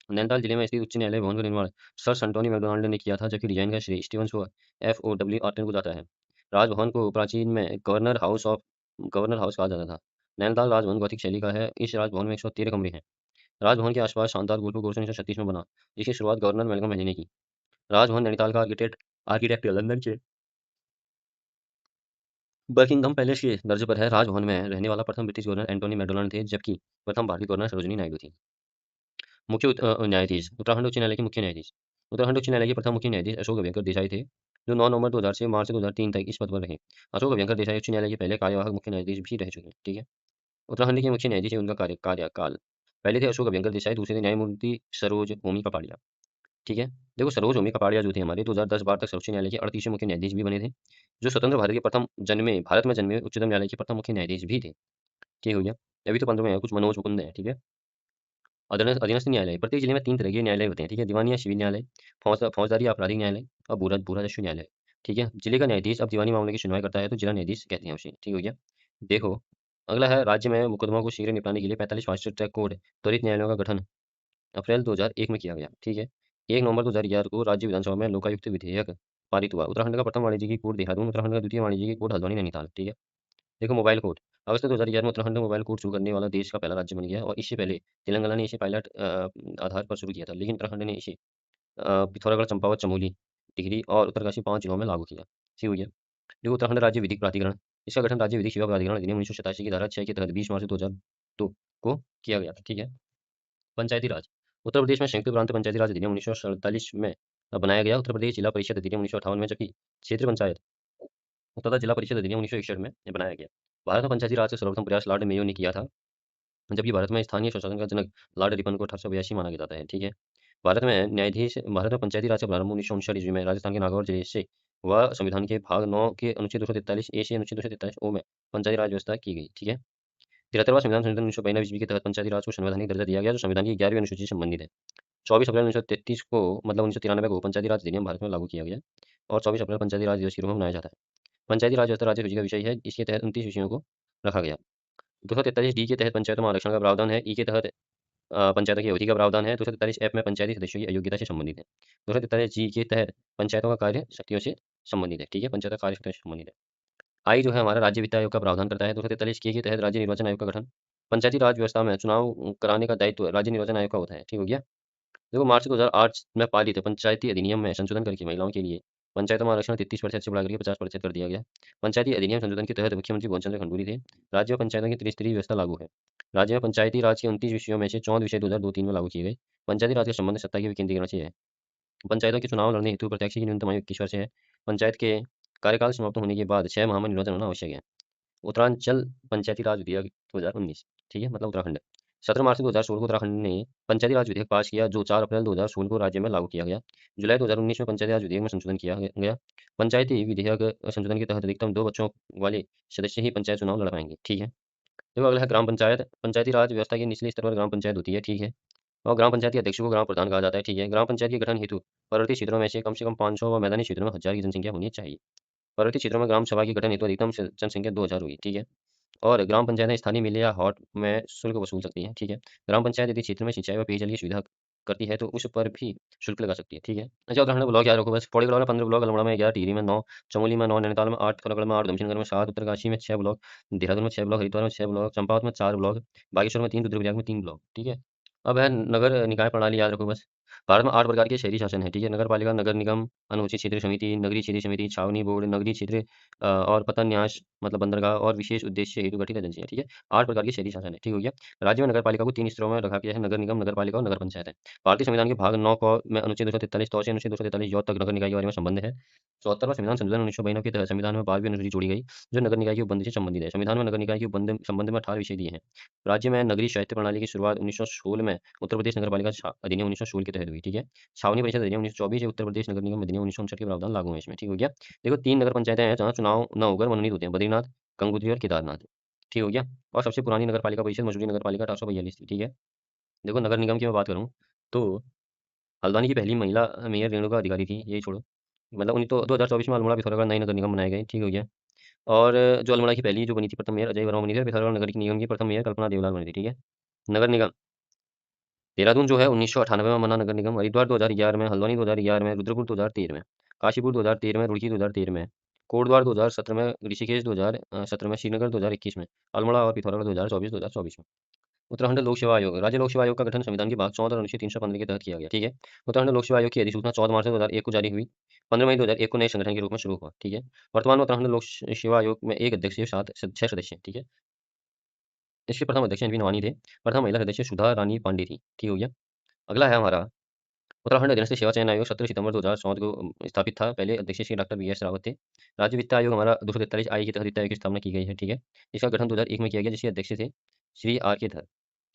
Speaker 1: नैनीताल जिले में स्थित उच्च न्यायालय भवन का निर्माण सर संटोनी मैकडोनाल्ड ने किया था, जबकि डिजाइन का श्रेय स्टीवंस व FOW आर्टन को जाता है। राजभवन को प्राचीन में गवर्नर हाउस कहा जाता था। नैनीताल राजभवन गौतिक शैली का है। इस राजभवन में 113 कमरे हैं। राजभवन के आसपास शानदार गोल्फ कोर्स 1936 में बना, जिसकी शुरुआत गवर्नर मेलकम हेनरी ने की। राजभवन नैनीताल का आर्किटेक्ट आर्किटेक्ट लंदन के बकिंघम पैलेस के दर्ज पर है। राजभवन में रहने वाला प्रथम ब्रिटिश गवर्नर एंटोनी मैकडॉनल्ड थे, जबकि प्रथम भारतीय गवर्नर सरोजिनी नायडू थी। न्यायाधीश उत्तराखंड उच्च न्यायालय के मुख्य न्यायाधीश। उत्तराखंड उच्च न्यायालय के प्रथम मुख्य न्यायाधीश अशोक अभ्यंकर देसाई थे, जो 9 नवंबर 2000 से मार्च 2003 तक इस पद पर रहे। अशोक अभ्यंकर देसाई उच्च न्यायालय के पहले कार्यवाहक मुख्य न्यायाधीश भी रह चुके हैं। ठीक है। उत्तराखंड के मुख्य न्यायाधीश हैं, उनका कार्यकाल। पहले थे अशोक अभ्यंकर देसाई, दूसरे थे न्यायमूर्ति सरोज ओमी कपाड़िया। ठीक है। देखो सरोज ओमी कपाड़िया जो थे हमारे 2010-12 तक सर्वोच्च न्यायालय के 38वें मुख्य न्यायाधीश भी बने थे, जो स्वतंत्र भारत में जन्मे उच्चतम न्यायालय के प्रथम मुख्य न्यायाधीश भी थे। ठीक हो गया। अभी तो 15 में है, कुछ मनोज मुकुंद है। ठीक है। अधीनस्थ न्यायालय प्रत्येक जिले में 3 तरह के न्यायालय होते हैं। ठीक है। दीवानी या सिविल न्यायालय, फौजदारी या आपराधिक न्यायालय और भू राजस्व न्यायालय। ठीक है। जिले का न्यायाधीश अब दीवानी मामले की सुनवाई करता है तो जिला न्यायाधीश कहते हैं उसे। ठीक हो गया। देखो अगला है, राज्य में मुकदमा को शीघ्र निपटाने के लिए 45 फास्ट ट्रैक कोर्ट त्वरित न्यायालयों का गठन अप्रैल 2001 में किया गया। ठीक है। 1 नवंबर 2011 को राज्य विधानसभा में लोकायुक्त विधेयक पारित हुआ। उत्तराखंड का प्रथम वाणिज्यिक कोर्ट देहरादून, उत्तराखंड का द्वितीय वाणिज्यिक कोर्ट हल्द्वानी नैनीताल। ठीक है। देखो मोबाइल कोर्ट अगस्त 2011 में उत्तराखंड में मोबाइल कोर्ट शुरू करने वाला देश का पहला राज्य बन गया, और इससे पहले तेलंगाना ने इसे पायलट आधार पर शुरू किया था, लेकिन उत्तराखंड ने इसे पिथौरागढ़, चंपावत, चमोली, टिहरी और उत्तरकाशी 5 जिलों में लागू किया। ठीक हो गया। देखो उत्तराखंड राज्य विधिक प्राधिकरण, इसका गठन राज्य विधिक सेवा प्राधिकरण अधिनियम 1987 की धारा 6 के तहत 20 मार्च 2002 को किया गया था। ठीक है। पंचायती राज उत्तर प्रदेश में संयुक्त प्रांत पंचायती राज अधिनियम 1947 में बनाया गया। उत्तर प्रदेश जिला परिषद अधिनियम 1958 में, जबकि क्षेत्रीय पंचायत तथा जिला परिषद अधिनियम 1961 में बनाया गया। भारत में पंचायती राज का सर्वप्रथम प्रयास लॉर्ड मेयो ने किया था, जबकि भारत में स्थानीय स्वशासन का जनक लॉर्ड रिपन को 1882 माना जाता है। ठीक है। भारत में पंचायती राज का प्रारंभ 1959 ईस्वी में राजस्थान के नागौर जिले से हुआ। संविधान के भाग 9 के अनुच्छेद 243 ए से अनुच्छेद 243 ओ में पंचायती राज व्यवस्था की गई। ठीक है। 73वां संविधान संशोधन 1992 ईस्वी के तहत पंचायती राज को संवैधानिक दर्जा दिया गया, जो संविधान की 11वीं अनुसूची से संबंधित है। 24 अप्रैल 1933 को मतलब 1993 को पंचायती राज अधिनियम भारत में लागू किया गया, और 24 अप्रैल पंचायती राज दिवस के रूप में मनाया जाता है। पंचायती राज व्यवस्था राज्य सूची का विषय है। इसके तहत 29 विषयों को रखा गया। 243 डी के तहत पंचायतों में आरक्षण का प्रावधान है। ई के तहत पंचायतों की अवधि का प्रावधान है। 243 एफ में पंचायती सदस्यों की अयोग्यता से संबंधित है। 243 जी के तहत पंचायतों का कार्य शक्तियों से संबंधित है। ठीक है। पंचायत का कार्य शक्तियों से संबंधित है। आई जो है हमारा राज्य वित्त आयोग का प्रावधान करता है। 243 के तहत राज्य निर्वाचन आयोग का गठन। पंचायती राज व्यवस्था में चुनाव कराने का दायित्व राज्य निर्वाचन आयोग का होता है। ठीक हो गया। देखो मार्च 2008 में पारित पंचायती अधिनियम में संशोधन करके महिलाओं के लिए पंचायतों में आरक्षण 33% से बढ़ाकर 50% कर दिया गया। पंचायती अधिनियम संशोधन के तहत मुख्यमंत्री गोविंद चंद्र खंडूरी थे। राज्य में पंचायतों की त्रिस्तरीय व्यवस्था लागू है। राज्य में पंचायती राज के 29 विषयों में से 14 विषय 2002-3 में लागू किए गए। पंचायती राज का संबंध सत्ता के विकेंद्रीकरण से है। पंचायतों के चुनाव लड़ने हेतु प्रत्याशी की न्यूनतम आयु 21 वर्ष है। पंचायत के कार्यकाल समाप्त होने के बाद 6 माह में निर्वाचन होना आवश्यक है। उत्तरांचल पंचायती राज विधेयक 2019। ठीक है। मतलब उत्तराखंड 17 मार्च 2016 को उत्तराखंड ने पंचायती राज विधेयक पास किया, जो 4 अप्रैल 2016 को राज्य में लागू किया गया। जुलाई 2019 में पंचायती राज विधेयक में संशोधन किया गया। पंचायती विधेयक संशोधन के तहत अधिकतम 2 बच्चों वाले सदस्य ही पंचायत चुनाव लड़ पाएंगे। ठीक है। देखो अगला है ग्राम पंचायत। पंचायती राज व्यवस्था के निचले स्तर पर ग्राम पंचायत होती है। ठीक है। और ग्राम पंचायत के अध्यक्ष को ग्राम प्रधान कहा जाता है। ठीक है। ग्राम पंचायत के गठन हेतु पर्वतीय क्षेत्रों में से कम 500 व मैदानी क्षेत्रों में 1000 की जनसंख्या होनी चाहिए। पर्वतीय क्षेत्रों में ग्राम सभा के गठन हेतु अधिकतम जनसंख्या 2000 होगी। ठीक है। और ग्राम पंचायतें स्थानीय मिल या हॉट में शुल्क वसूल सकती हैं। ठीक है। ग्राम पंचायत यदि क्षेत्र में सिंचाई व पेयजल की सुविधा करती है तो उस पर भी शुल्क लगा सकती है। ठीक है। अच्छा उत्तराखंड ब्लॉक याद रखो बस। पौड़ी गढ़वाल में 15 ब्लॉक, अल्मोड़ा में 11, टिहरी में 9, चमोली में 9, नैनीताल में 8, पिथौरागढ़ में 8, गमशेनगढ़ में 7, उत्तरकाशी में 6 ब्लॉक, देहरादून में 6 ब्लॉक, हरिद्वार में 6 ब्लॉक, चंपावत में 4 ब्लॉक, बागेश्वर में 3, रुद्रप्रयाग में 3 ब्लॉक। ठीक है। अब है नगर निकाय प्रणाली याद रखो बस। भारत में 8 प्रकार के शहरी शासन है। ठीक है। नगर पालिका, नगर निगम, अनुसूचित क्षेत्र समिति, नगरीय क्षेत्रीय समिति, छावनी बोर्ड, नगरीय क्षेत्र और पतन न्यास मतलब बंदरगाह और विशेष उद्देश्य हेतु गठित एजेंसियां। ठीक है। 8 प्रकार की शहरी शासन है। ठीक हो गया। राज्य में नगर पालिका को 3 स्तरों में रखा गया है: नगर निगम, नगर पालिका और नगर पंचायत है। भारतीय संविधान के भाग 9 क में अनुच्छेद 243 तौ से अनुच्छेद 243 य तक नगर निकाय के बारे में संबंध है। 74वां संविधान संशोधन 1992 के तहत संविधान में 12वीं अनुसूची जोड़ी गई, जो नगर निकाय की उपबंध से संबंधित है। संविधान में नगर निकाय की उपबंध संबंध में 18 विषय दिए हैं। राज्य में नगरीय स्वायत्त प्रणाली की शुरुआत 1916 में उत्तर प्रदेश नगर पालिका अधिनियम 1916 के तहत हुई। ठीक है। छावनी परिषद अधिनियम 1924 उत्तर प्रदेश नगर निगम अधिनियम 1959 के प्रावधान लागू हैं इसमें। ठीक हो गया। देखो 3 नगर पंचायतें हैं जहाँ चुनाव न होकर मनोनीत होते हैं: बद्रीनाथ, गंगोत्री और केदारनाथ। ठीक हो गया। और सबसे पुरानी नगर पालिका परिषद मसूरी नगर पालिका 1842 थी। ठीक है। देखो नगर निगम की मैं बात करूँ तो हल्द्वानी की पहली महिला मेयर रेणुका अधिकारी थी। यही छोड़ो मतलब उन्हीं तो 2024 में अल्मोड़ा पिथौरागढ़ नए नगर निगम बनाए गए। ठीक हो गया। और जो अल्मोड़ा की पहली जो बनी थी प्रथम मेयर अजय वर्मा बनी थी, और पिथौरागढ़ नगर निगम की प्रथम मेयर कल्पना देवलाल बनी थी। ठीक है। नगर निगम देहरादून जो है 1998 में बना नगर निगम, हरिद्वार 2011 में, हल्द्वानी 2011 में, रुद्रपुर 2013 में, काशीपुर 2013 में, रुड़की 2013 में, कोटद्वार 2017 में, ऋषिकेश 2017 में, श्रीनगर 2021 में, अल्मोड़ा और पिथौरागढ़ 2024 में। उत्तराखंड लोक सेवा आयोग राज्य लोक सेवा आयोग का गठन संविधान की भाग 14 और अनुच्छेद 315 के तहत किया गया। ठीक है। उत्तराखंड लोक सेवा आयोग की अधिसूचना 14 मार्च 2001 को जारी हुई, 15 मई 2001 को नए संगठन के रूप में शुरू हुआ, ठीक है। वर्तमान में उत्तराखंड लोक सेवा आयोग में 1 अध्यक्ष के साथ 6 सदस्य हैं, ठीक है। इसके प्रथम अध्यक्ष एन वी नवानी थे, प्रथम महिला सदस्य सुधा रानी पांडे थी, ठीक हो गया। अगला है हमारा उत्तराखंड अधीनस्थ सेवा चयन आयोग 17 सितंबर 2014 को स्थापित था। पहले अध्यक्ष Shri doctor B S Rawat थे। राज्य वित्त आयोग हमारा 243 आई के तहत वित्त आयोग की स्थापना की गई है, ठीक है। इसका गठन 2001 में किया गया, जिसके अध्यक्ष थे श्री आर के धर,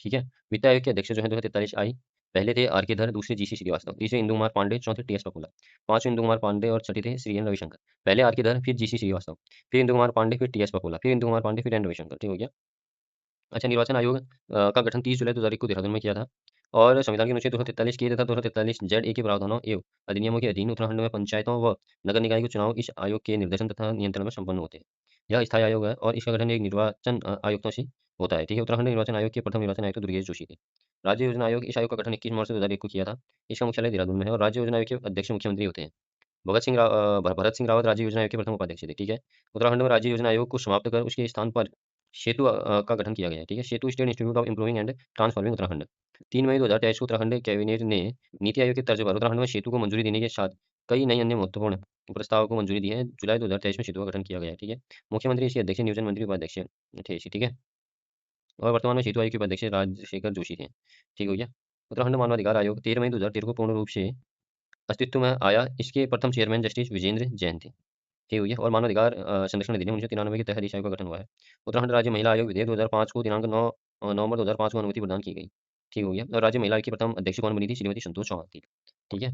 Speaker 1: ठीक है। वित्त आयोग के अध्यक्ष जो है 243 आई, पहले थे आर के धर, दूसरे जी सी श्रीवास्तव, तीसरे इंदु कुमार पांडे, चौथे टी एस पकुला, पांचवें इंदु कुमार पांडे और छठे थे श्री एन रविशंकर। पहले आर के धर, फिर जी सी श्रीवास्तव, फिर इंदु कुमार पांडे, फिर टी एस पकुला, फिर इंदु कुमार पांडे, फिर एन रविशंकर, ठीक हो गया। अच्छा, निर्वाचन आयोग का गठन 30 जुलाई 2001 को देहरादून में किया था और संविधान के अनुच्छेद 243 के तथा 243 जेड ए के प्रावधानों एवं अधिनियमों के अधीन उत्तराखंड में पंचायतों व नगर निकाय के चुनाव इस आयोग के निर्देशन तथा नियंत्रण में संपन्न होते हैं। यह स्थायी आयोग है और इसका गठन एक निर्वाचन आयुक्तों से होता है, ठीक है। उत्तराखंड निर्वाचन आयोग के प्रथम निर्वाचन आयुक्त दुर्गेश जोशी थे। राज्य योजना आयोग, इस आयोग का गठन 21 मार्च 2001 को किया था। इसका मुख्यालय देहरादून में है और राज्य योजना आयोग के अध्यक्ष मुख्यमंत्री होते हैं। भरत सिंह रावत राज्य योजना आयोग के प्रथम उपाध्यक्ष थे, ठीक है। उत्तराखंड में राज्य योजना आयोग को समाप्त कर उसके स्थान पर सेतु का गठन किया गया है, ठीक है। Setu state institute of improving and transforming Uttarakhand. 3 मई 2023 को उत्तराखंड कैबिनेट ने नीति आयोग की तर्ज पर उत्तराखंड में सेतु को मंजूरी देने के साथ कई नई अन्य महत्वपूर्ण प्रस्ताव को मंजूरी दी है। जुलाई 2023 में सेतु का गठन किया गया है, ठीक है। मुख्यमंत्री इसके अध्यक्ष, नियोजन मंत्री उपाध्यक्ष थे इसी, ठीक है। और वर्तमान में सेतु आयोग के उपाध्यक्ष राजशेखर जोशी थे, ठीक हो गया। उत्तराखंड मानवाधिकार आयोग 13 मई 2013 को पूर्ण रूप से अस्तित्व में आया। इसके प्रथम चेयरमैन जस्टिस विजेंद्र जैन थे, ठीक हो गया। और मानवाधिकार संरक्षण अधिनियम 1993 के तहत इस आयोग का गठन हुआ है। उत्तराखंड राज्य महिला आयोग विधेयक 2005 को दिनांक 9 नवंबर 2005 को अनुमति प्रदान की गई, ठीक हो गया। और राज्य महिला आयोग की प्रथम अध्यक्ष कौन बनी थी? श्रीमती संतोष चौहान थी, ठीक है।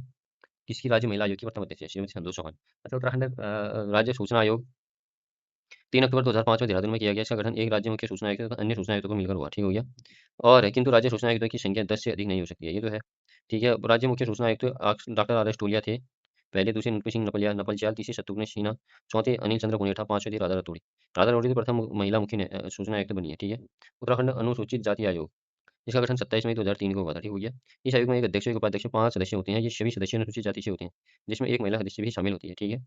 Speaker 1: किसकी राज्य महिला आयोग की प्रथम अध्यक्ष है? श्रीमती संतोष चौहान। अच्छा, उत्तराखंड राज्य सूचना आयोग 3 अक्टूबर 2005 में देहरादून में किया गया। इसका गठन एक राज्य मुख्य सूचना आयुक्त तथा अन्य सूचना आयुक्तों को मिलकर हुआ, ठीक हो गया। और किंतु राज्य सूचना आयुक्तों की संख्या 10 से अधिक नहीं हो सकती है, ये तो है, ठीक है। राज्य मुख्य सूचना आयुक्त डॉक्टर आर एस टोलिया थे, पहले, दूसरे नरपत सिंह नपलचाल, तीसरे शत्रुघ्न सिन्हा, चौथे अनिल चंद्र गुनेठा, पांचवें थी राधा रतोड़ी। राधा रतोड़ी तो प्रथम महिला मुख्य सूचना आयुक्त बनी है, ठीक है। उत्तराखंड अनुसूचित जाति आयोग, इसका गठन 27 मई 2003 को हुआ था, ठीक हो गया। इस आयोग में एक अध्यक्ष, एक उपाध्यक्ष, 5 सदस्य होते हैं। ये सभी सदस्य अनुसूचित जाति से होते हैं, जिसमें एक महिला सदस्य भी शामिल होती है, ठीक है।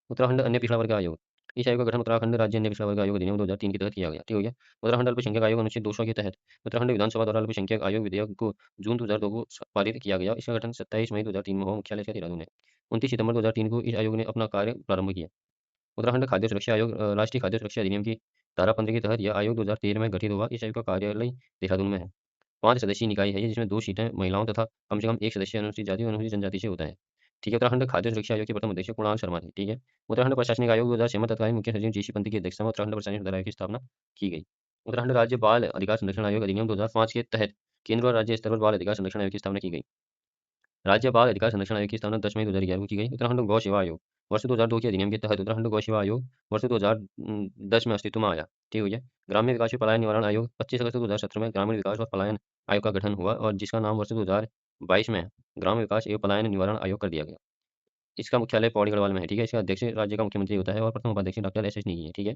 Speaker 1: उत्तराखंड अन्य पिछड़ा वर्ग आयोग, इस आयोग का गठन उत्तराखंड राज्य अन्य पिछड़ा वर्ग आयोग अधिनियम 2003 के तहत किया गया, ठीक हो गया। उत्तराखंड अल्पसंख्यक आयोग अनुच्छेद 200 के तहत उत्तराखंड विधानसभा द्वारा अल्पसंख्यक आयोग विधेयक को जून 2002 को पारित किया गया। इसका गठन 27 मई 2003 में हुआ, मुख्यालय इसका देहरादून है। 29 सितंबर 2003 को इस आयोग ने अपना कार्य प्रारंभ किया। उत्तराखंड खाद्य सुरक्षा आयोग, राष्ट्रीय खाद्य सुरक्षा अधिनियम की धारा 15 के तहत यह आयोग 2013 में गठित हुआ। इस आयोग का कार्यालय देहरादून में है। 5 सदस्यीय निकाय है ये, जिसमें 2 सीटें महिलाओं तथा कम से कम 1 सदस्य अनुसूचित जाति और अनुसूचित जनजाति से होता है, ठीक है। उत्तराखंड खाद्य सुरक्षा आयोग के प्रथम अध्यक्ष कुणाल शर्मा थे, ठीक है। उत्तराखंड प्रशासनिक आयोग 2006 में तत्कालीन मुख्य सचिव जी सी पंत की अध्यक्षता में उत्तराखंड प्रशासनिक सुधार आयोग की स्थापना की गई। उत्तराखंड राज्य बाल अधिकार संरक्षण आयोग अधिनियम 2005 के तहत केंद्र और राज्य स्तर पर बाल अधिकार संरक्षण आयोग की स्थापना की गई। राज्य बाल अधिकार संरक्षण आयोग की स्थापना 10 मई 2011 को की गई। उत्तराखंड गौ सेवा आयोग वर्ष 2002 के अधिनियम के तहत उत्तराखंड गौ सेवा आयोग वर्ष 2010 में अस्तित्व में आया, ठीक हो गया। ग्राम्य विकास और पलायन निवारण आयोग 25 अगस्त 2017 में ग्रामीण विकास और पलायन आयोग का गठन हुआ और जिसका नाम वर्ष 2022 में ग्राम्य विकास एवं पलायन निवारण आयोग कर दिया गया। इसका मुख्यालय पौड़ी गढ़वाल में है, ठीक है। इसका अध्यक्ष राज्य का मुख्यमंत्री होता है और प्रथम उपाध्यक्ष डॉक्टर एस एस नेगी है, ठीक है।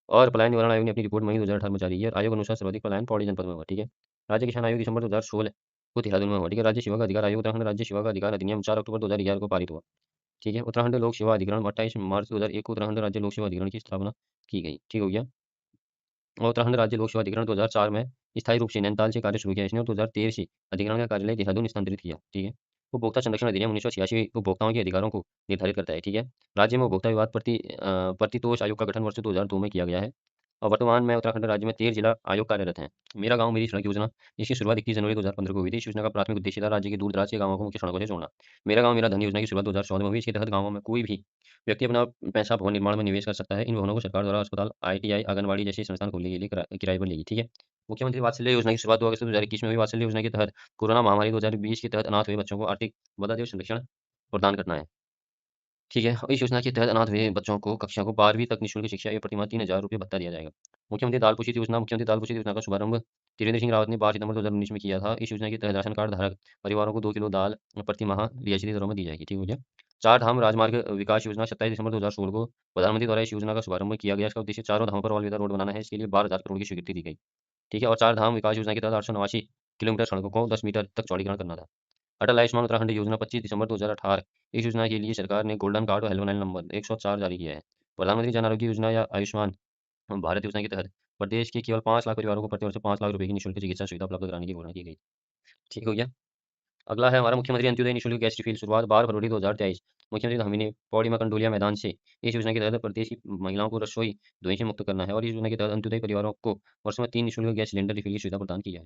Speaker 1: और पलायन निवारण आयोग ने अपनी रिपोर्ट मई 2018 में जारी की है। आयोग अनुसार सर्वाधिक पलायन पौड़ी जनपद में हुआ, ठीक है। राज्य किसान आयोग दिसंबर 2016 को देहरादून में हुआ, ठीक है। राज्य सेवा का अधिकार आयोग उत्तराखंड राज्य सेवा का अधिकार अधिनियम 4 अक्टूबर 2011 को पारित हुआ, ठीक है। उत्तराखंड लोक सेवा अधिकरण 28 मार्च 2001 को उत्तराखंड राज्य लोक सेवा अधिकरण की स्थापना की गई, ठीक हो गया। और उत्तराखंड राज्य लोक सेवा अधिकरण 2004 में स्थायी रूप से नैनीताल से कार्य शुरू किया इसने और 2013 से अधिकरण का कार्यालय देहरादून स्थानांतरित किया, ठीक है। उपभोक्ता संरक्षण अधिनियम 1986 उपभोक्ताओं के अधिकारों को निर्धारित करता है, ठीक है। राज्य में उपभोक्ता विवाद प्रतितोष आयोग का गठन वर्ष 2002 में किया गया है और वर्तमान में उत्तराखंड राज्य में 13 जिला आयोग कार्यरत हैं। मेरा गांव मेरी सड़क योजना, इसकी शुरुआत 21 जनवरी 2015 को हुई थी। इस योजना का प्राथमिक उद्देश्य था राज्य के दूर दराज के गांवों को मुख्य सड़कों से जोड़ना। मेरा गांव मेरा धन योजना की शुरुआत 2014 में हुई। इसके तहत गांवों में कोई भी व्यक्ति अपना पैसा भवन निर्माण में निवेश कर सकता है। इन भवनों को सरकार द्वारा अस्पताल, आईटीआई, आंगनबाड़ी जैसे संस्थान खोलने के लिए किराए पर लेगी, ठीक है। मुख्यमंत्री वात्सल्य योजना की शुरुआत 2 अगस्त 2021 में हुई। वात्सल्य योजना के तहत कोरोना महामारी 2020 के तहत अनाथ हुए बच्चों को आर्थिक मदद एवं संरक्षण प्रदान करना है, ठीक है। और इस योजना के तहत अनाथ हुए बच्चों को कक्षा को 12वीं तक निःशुल्क शिक्षा एवं प्रतिमाह 3000 रुपये भत्ता दिया जाएगा। मुख्यमंत्री दाल पोषित योजना का शुभारंभ त्रिवेंद्र सिंह रावत ने 12 सितंबर 2019 में किया था। इस योजना के तहत राशन कार्ड धारक परिवारों को 2 किलो दाल प्रति माह रियायती दरों में दी जाएगी, ठीक हो गया। चार धाम राजमार्ग विकास योजना 27 दिसंबर 2016 को प्रधानमंत्री द्वारा इस योजना का शुभारंभ किया गया। इसका उद्देश्य चारों धामों पर ऑल वेदर रोड बनाना है। इसके लिए 12,000 करोड़ की स्वीकृति दी गई, ठीक है। और चार धाम विकास योजना के तहत 889 किलोमीटर सड़कों को 10 मीटर तक चौड़ीकरण करना था। अटल आयुष्मान उत्तराखंड योजना 25 दिसंबर 2018, इस योजना के लिए सरकार ने गोल्डन कार्ड और हेल्पलाइन नंबर 104 जारी किया है। प्रधानमंत्री जन आरोग्य योजना या आयुष्मान भारत योजना के तहत प्रदेश के केवल 5 लाख परिवारों को प्रतिवर्ष 5 लाख रुपए की निःशुल्क चिकित्सा सुविधा उपलब्ध कराने की घोषणा की गई, ठीक हो गया। अगला है हमारा मुख्यमंत्री अंत्योदय निःशुल्क गैस रिफिल, शुरुआत 12 फरवरी 2023। मुख्यमंत्री धामी ने पौड़ी में कंडोलिया मैदान से इस योजना के तहत प्रदेश की महिलाओं को रसोई धुएं से मुक्त करना है और इस योजना के तहत अंत्योदय परिवारों को वर्ष में 3 निःशुल्क गैस सिलेंडर रिफिल की सुविधा प्रदान की है।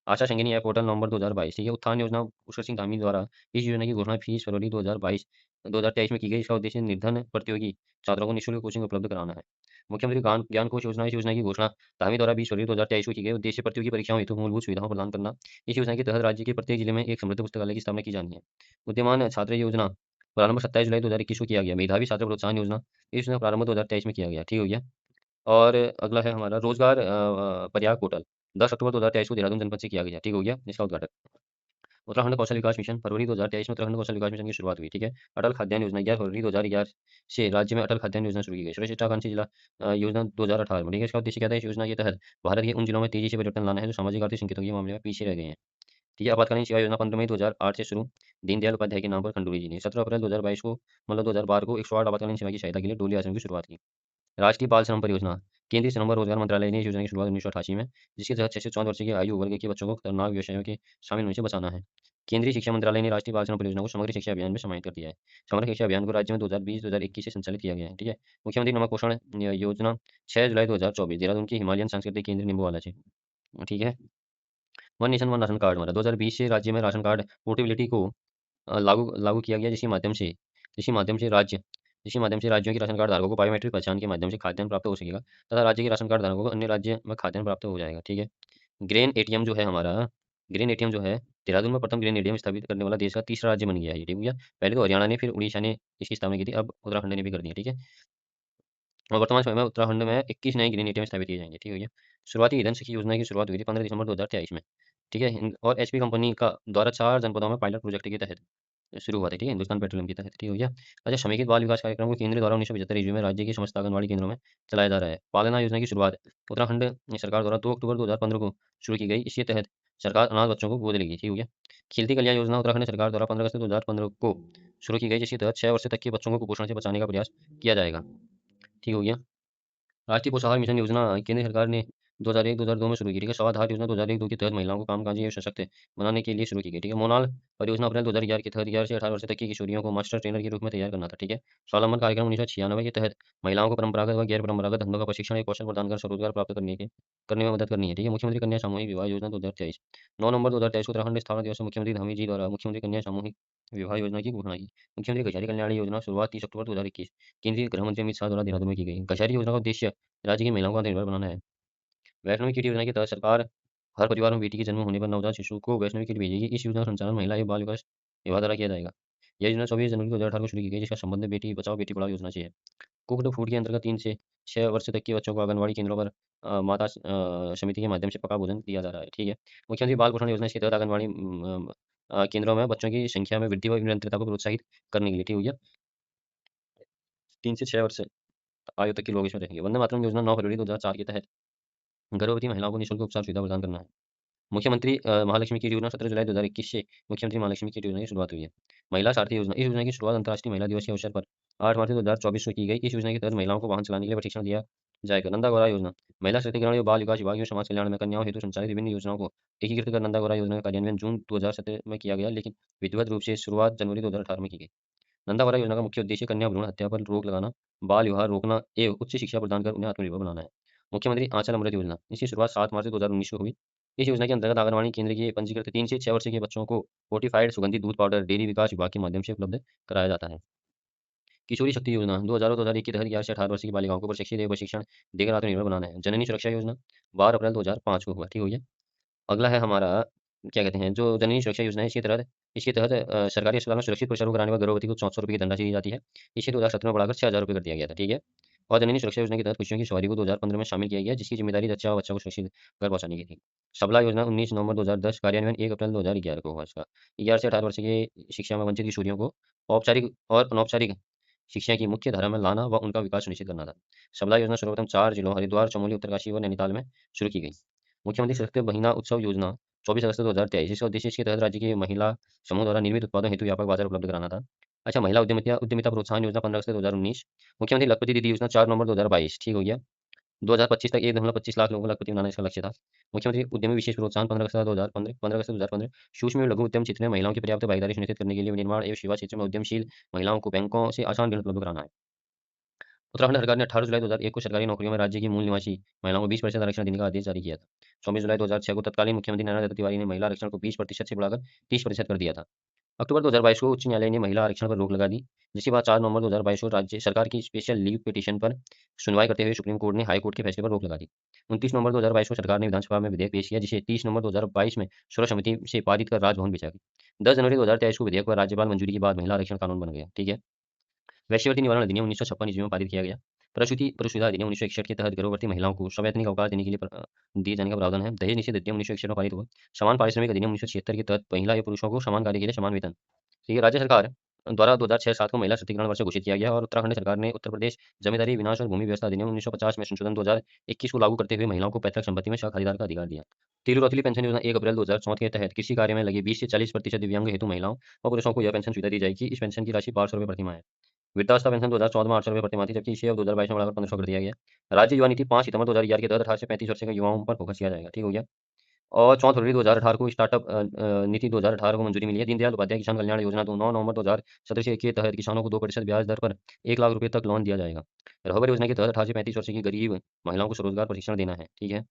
Speaker 1: आशा संगिनी ऐप पोर्टल नवंबर 2022, ठीक है। उत्थान योजना पुष्कर सिंह धामी द्वारा इस योजना की घोषणा 20 फरवरी 2023 में की गई। इसका उद्देश्य निर्धन प्रतियोगी छात्रों को निःशुल्क कोचिंग उपलब्ध कराना है। मुख्यमंत्री ज्ञान ज्ञान कोश योजना, इस योजना की घोषणा धामी द्वारा 20 फरवरी 2023 को की गई। उद्देश्य प्रतियोगी परीक्षाओं हेतु मूलभूत सुविधाओं प्रदान करना। इस योजना के तहत राज्य के प्रत्येक जिले में एक समृद्ध पुस्तकालय की स्थापना की जानी है। बुद्धिमान छात्र योजना प्रारंभ 27 जुलाई 2021 को किया गया। मेधावी छात्र प्रोत्साहन योजना, इस योजना का प्रारंभ 2023 में किया गया, ठीक हो गया। और अगला है हमारा रोजगार प्रयाग पोर्टल, 10 अक्टूबर 2023 को देहरादून जनपद से किया गया, ठीक हो गया इसका उद्घाटन। उत्तराखंड कौशल विकास मिशन, फरवरी 2023 में उत्तराखंड कौशल विकास मिशन की शुरुआत हुई, ठीक है। अटल खाद्यान्न योजना 11 फरवरी 2011 से राज्य में अटल खाद्यान्न योजना शुरू की गई। सुरेश उत्तराखंड जिला योजना 2018 में, ठीक है। इसका उद्देश्य क्या था? इस योजना के तहत भारत के उन जिलों में तेजी से परिवर्तन लाना है जो सामाजिक आर्थिक संकेतों के मामले में पीछे रह गए हैं, ठीक है। आपातकालीन सेवा योजना 15 मई 2008 से शुरू, दीनदयाल उपाध्याय के नाम पर खंडूरी जी ने 17 अप्रैल 2022 को, मतलब 2012 को 108 आपातकालीन सेवा की सहायता के लिए डोली आश्रम की शुरुआत की। राष्ट्रीय बाल श्रम परियोजना, केंद्रीय श्रम व रोजगार मंत्रालय ने इस योजना की शुरुआत 1988 में, जिसके तहत 6 से 14 वर्ष की आयु वर्ग के बच्चों को खतरनाक व्यवसायों के शामिल होने से बचाना है। केंद्रीय शिक्षा मंत्रालय ने राष्ट्रीय बाल श्रम परियोजना को समग्र शिक्षा अभियान में समाहित कर दिया है। समग्र शिक्षा अभियान को राज्य में 2020-2021 से संचालित किया गया है, ठीक है। मुख्यमंत्री नमक पोषण योजना 6 जुलाई 2024, देहरादून की हिमालयन सांस्कृतिक केंद्र निम्बूवाला से, ठीक है। One nation one ration card हमारा 2020 से राज्य में राशन कार्ड पोर्टेबिलिटी को लागू लागू किया गया, जिसके माध्यम से राज्यों के राशन कार्ड धारकों को बायोमेट्रिक पहचान के माध्यम से खाद्यान्न प्राप्त हो सकेगा तथा राज्य के राशन कार्ड धारकों को अन्य राज्य में खाद्यान्न प्राप्त हो जाएगा, ठीक है। ग्रेन एटीएम जो है हमारा, ग्रेन एटीएम जो है, देहरादून में प्रथम ग्रेन एटीएम स्थापित करने वाला देश का तीसरा राज्य बन गया है ये, ठीक है भैया। पहले तो हरियाणा ने, फिर उड़ीसा ने इसकी स्थापना की थी, अब उत्तराखंड ने भी कर दी है, ठीक है। और वर्तमान समय में उत्तराखंड में 21 नए ग्रीन एटीएम स्थापित किए जाएंगे, ठीक है भैया। शुरुआती ईंधन सखी योजना की शुरुआत हुई थी 15 दिसंबर 2023 में, ठीक है। और एचपी कंपनी का द्वारा 4 जनपदों में पायलट प्रोजेक्ट के तहत शुरू हुआ था, ठीक है, हिंदुस्तान पेट्रोलियम के तहत, ठीक हो गया। अच्छा, समेकित बाल विकास कार्यक्रम को केंद्र द्वारा 1975 ईस्वी में राज्य के समस्त आंगनबाड़ी केंद्रों में चलाया जा रहा है। पालना योजना की शुरुआत उत्तराखंड सरकार द्वारा 2 अक्टूबर 2015 को शुरू की गई। इसके तहत सरकार अनाथ बच्चों को गोद लेगी, ठीक हो गया। खिलती कलियां योजना उत्तराखंड सरकार द्वारा 15 अगस्त 2015 को शुरू की गई, जिसके तहत 6 वर्ष तक के बच्चों को कुपोषण से बचाने का प्रयास किया जाएगा, ठीक हो गया। राष्ट्रीय पोषाहार मिशन योजना केंद्र सरकार ने 2001-2002 में शुरू की, ठीक है। स्वाधार योजना 2001-2 के तहत महिलाओं को कामकाजी एवं सशक्त बनाने के लिए शुरू की गई, ठीक है। मोनाल परियोजना अप्रैल 2011 के तहत 11 से 18 वर्ष तक की किशोरियों को मास्टर ट्रेनर के रूप में तैयार करना था, ठीक है। स्वावलंबन कार्यक्रम 1996 के तहत महिलाओं को परंपरागत व गैर परंपरागत धंधों का प्रशिक्षण या कौशल प्रदान कर स्वरोजगार प्राप्त करने में मदद करनी है, ठीक है। मुख्यमंत्री कन्या सामूहिक विवाह योजना 2023, 9 नवंबर 2023 को उत्तराखंड स्थापना दिवस में मुख्यमंत्री धामी जी द्वारा मुख्यमंत्री कन्या सामूहिक विवाह योजना की घोषणा की। मुख्यमंत्री कचहरी कल्याण योजना शुरुआत 30 अक्टूबर 2021, केंद्रीय गृह मंत्री अमित शाह द्वारा देहरादून में की गई। कचहरी योजना का उद्देश्य राज्य की महिलाओं को आत्मनिर्भर बनाना है। वैष्णवी किट योजना के तहत सरकार हर परिवार में बेटी के जन्म होने पर नवजात शिशु को वैष्णवी किट भेजेगी। इस योजना का संचालन महिला एवं बाल विकास विभाग द्वारा किया जाएगा। यह योजना 24 जनवरी 2018 को शुरू की गई, जिसका संबंध बेटी बचाओ बेटी पढ़ाओ योजना से है। कुक्ड फूड के अंतर्गत 3 से 6 वर्ष तक के बच्चों को आंगनबाड़ी केंद्रों पर माता समिति के माध्यम से पका भोजन दिया जा रहा है, ठीक है। मुख्यमंत्री बाल पोषण योजना, इसके तहत आंगनबाड़ी केंद्रों में बच्चों की संख्या में वृद्धि व निरंतरता को प्रोत्साहित करने के लिए, ठीक हो गया। 3 से 6 वर्ष आयु तक के लोग इसमें रहेंगे। वंदे मातरम योजना 9 फरवरी 2004 के तहत गर्भवती महिलाओं को निःशुल्क उपचार सुविधा प्रदान करना है। मुख्यमंत्री महालक्ष्मी किट योजना 17 जुलाई 2021 से मुख्यमंत्री महालक्ष्मी किट योजना की शुरुआत हुई है। महिला सारथी योजना, इस योजना की शुरुआत अंतर्राष्ट्रीय महिला दिवस के अवसर पर 8 मार्च 2024 को की गई। इस योजना के तहत महिलाओं को वाहन चलाने के लिए प्रशिक्षण दिया जाएगा। नंदा गौरा योजना, महिला सशक्तिकरण एवं बाल विकास विभाग एवं समाज कल्याण में कन्याओं हेतु संचालित विभिन्न योजनाओं को एकीकृत कर नंदा गौरा योजना का कार्यान्वयन जून 2017 में किया गया, लेकिन विधिवत रूप से शुरुआत जनवरी 2018 में की गई। नंदा गौरा योजना का मुख्य उद्देश्य कन्या भ्रूण हत्या पर रोक लगाना, बाल विवाह रोकना एवं उच्च शिक्षा प्रदान कर उन्हें आत्मनिर्भर बनाना है। मुख्यमंत्री आंचल अमृत योजना, इसकी शुरुआत 7 मार्च 2019 को हुई। इस योजना के अंतर्गत आंगनबाड़ी केंद्र के पंजीकृत 3 से 6 वर्ष के बच्चों को फोर्टिफाइड सुगंधित दूध पाउडर डेयरी विकास विभाग के माध्यम से उपलब्ध कराया जाता है। किशोरी शक्ति योजना 2000 और 2001 के तहत 11 से 18 वर्ष की बालिकाओं को प्रशिक्षित एवं प्रशिक्षण देकर आत्मनिर्भर बनाना है। जननी सुरक्षा योजना 12 अप्रैल 2005 को हुआ, ठीक हो गया। अगला है हमारा, क्या कहते हैं, जो जननी सुरक्षा योजना है, इसके तहत सरकारी अस्पताल में सुरक्षित प्रसव कराने वाली गर्भवती को 400 रुपये की धनराशि दी जाती है। इसे 2017 में बढ़ाकर 6000 रुपये कर दिया गया था, ठीक है। और जननी सुरक्षा योजना के तहत खुशियों की सवारी को 2015 में शामिल किया गया, जिसकी जिम्मेदारी जच्चा व बच्चा को सुरक्षित घर पहुंचाने की थी। सबला योजना 19 नवंबर 2010, कार्यान्वयन 1 अप्रैल 2011 को हुआ इसका। 11 से 18 वर्ष की शिक्षा में वंचित किशोरियों को औपचारिक और अनौपचारिक शिक्षा की मुख्य धारा में लाना व उनका विकास सुनिश्चित करना था। सबला योजना सर्वप्रथम 4 जिलों हरिद्वार, चमोली, उत्तरकाशी व नैनीताल में शुरू की गई। मुख्यमंत्री सशक्त महीना उत्सव योजना 24 अगस्त 2023, इसका उद्देश्य इसके तहत राज्य के महिला समूह द्वारा निर्मित उत्पादों हेतु व्यापक बाजार उपलब्ध कराना था। अच्छा, महिला उद्यमिता उद्यमिता प्रोत्साहन योजना 15 अगस्त 2019, मुख्यमंत्री लखपति दीदी योजना 4 नवंबर 2022, ठीक हो गया। 2025 तक 1.25 लाख लोगों को लाखपति बनाना इसका लक्ष्य था। मुख्यमंत्री उद्यमी विशेष प्रोत्साहन 15 अगस्त 2015 सूक्ष्म एवं लघु उद्यम क्षेत्र में महिलाओं की पर्याप्त भागीदारी सुनिश्चित करने के लिए विनिर्माण एवं सेवा क्षेत्र में उद्यमशील महिलाओं को बैंकों से आसान ऋण उपलब्ध कराना है। उत्तराखंड सरकार ने 18 जुलाई 2001 को सरकारी नौकरियों में राज्य की मूल निवासी महिलाओं को 20% आरक्षण देने का आदेश जारी किया था। 24 जुलाई 2006 को तत्कालीन मुख्यमंत्री नैना दत्त तिवारी ने महिला आरक्षण को 20% से बढ़ाकर 30% कर दिया था। अक्टूबर 2022 को उच्च न्यायालय ने महिला आरक्षण पर रोक लगा दी, जिसके बाद 4 नवंबर 2022 को राज्य सरकार की स्पेशल लीव पिटीशन पर सुनवाई करते हुए सुप्रीम कोर्ट ने हाई कोर्ट के फैसले पर रोक लगा दी। 29 नवंबर 2022 को सरकार ने विधानसभा में विधेयक पेश किया, जिसे 30 नवंबर 2022 में सर्वसम्मति से पारित कर राजभवन भेजा गया। 10 जनवरी 2023 को विधेयक पर राज्यपाल मंजूरी के बाद महिला आरक्षण कानून बन गया। ठीक है। वैश्यवृत्ति निवारण अधिनियम 1956 ईस्वी में पारित किया गया। प्रसूति प्रसूतिदा अधिनियम 1961 के तहत गर्भवती महिलाओं को सवैतनिक अवकाश देने के लिए दिए जाने का प्रावधान है। दहेज निषेध अधिनियम 1961 में पारित हुआ। समान पारिश्रमिक अधिनियम 1976 के तहत महिला एवं पुरुषों को समान कार्य के लिए समान वेतन। ठीक है। राज्य सरकार द्वारा 2006-7 को महिला सशक्तिकरण वर्ष घोषित किया गया और उत्तराखंड सरकार ने उत्तर प्रदेश जमींदारी विनाश और भूमि व्यवस्था अधिनियम 1950 में संशोधन 2021 को लागू करते हुए महिलाओं को पैतृक संपत्ति में खरीदार का अधिकार दिया। तीलू रौतेली पेंशन योजना 1 अप्रैल 2014 के तहत कृषि कार्य में लगे 20 से 40% दिव्यांग हेतु महिलाओं और पुरुषों को यह पेंशन सुविधा दी जाएगी। इस पेंशन की राशि 500 रुपये प्रतिमाह है। वृद्धावस्था पेंशन 2014 में 800 रुपये प्रतिमाह थी, जबकि इसे अब 2022 में बढ़ाकर 1500 कर दिया गया। राज्य युवा नीति 5 सितंबर 2011 के तहत 18 से 35 वर्ष के युवाओं पर फोकस किया जाएगा। ठीक हो गया। और 4 फरवरी 2018 को स्टार्टअप नीति 2018 को मंजूरी मिली है। दीनदयाल उपाध्याय किसान कल्याण योजना 9 नवंबर 2017 के तहत किसानों को 2% ब्याज दर पर 1 लाख रुपए तक लोन दिया जाएगा। रहबर योजना के तहत 18 से 35 वर्ष की गरीब महिलाओं को स्वरोजगार प्रशिक्षण देना है। ठीक है।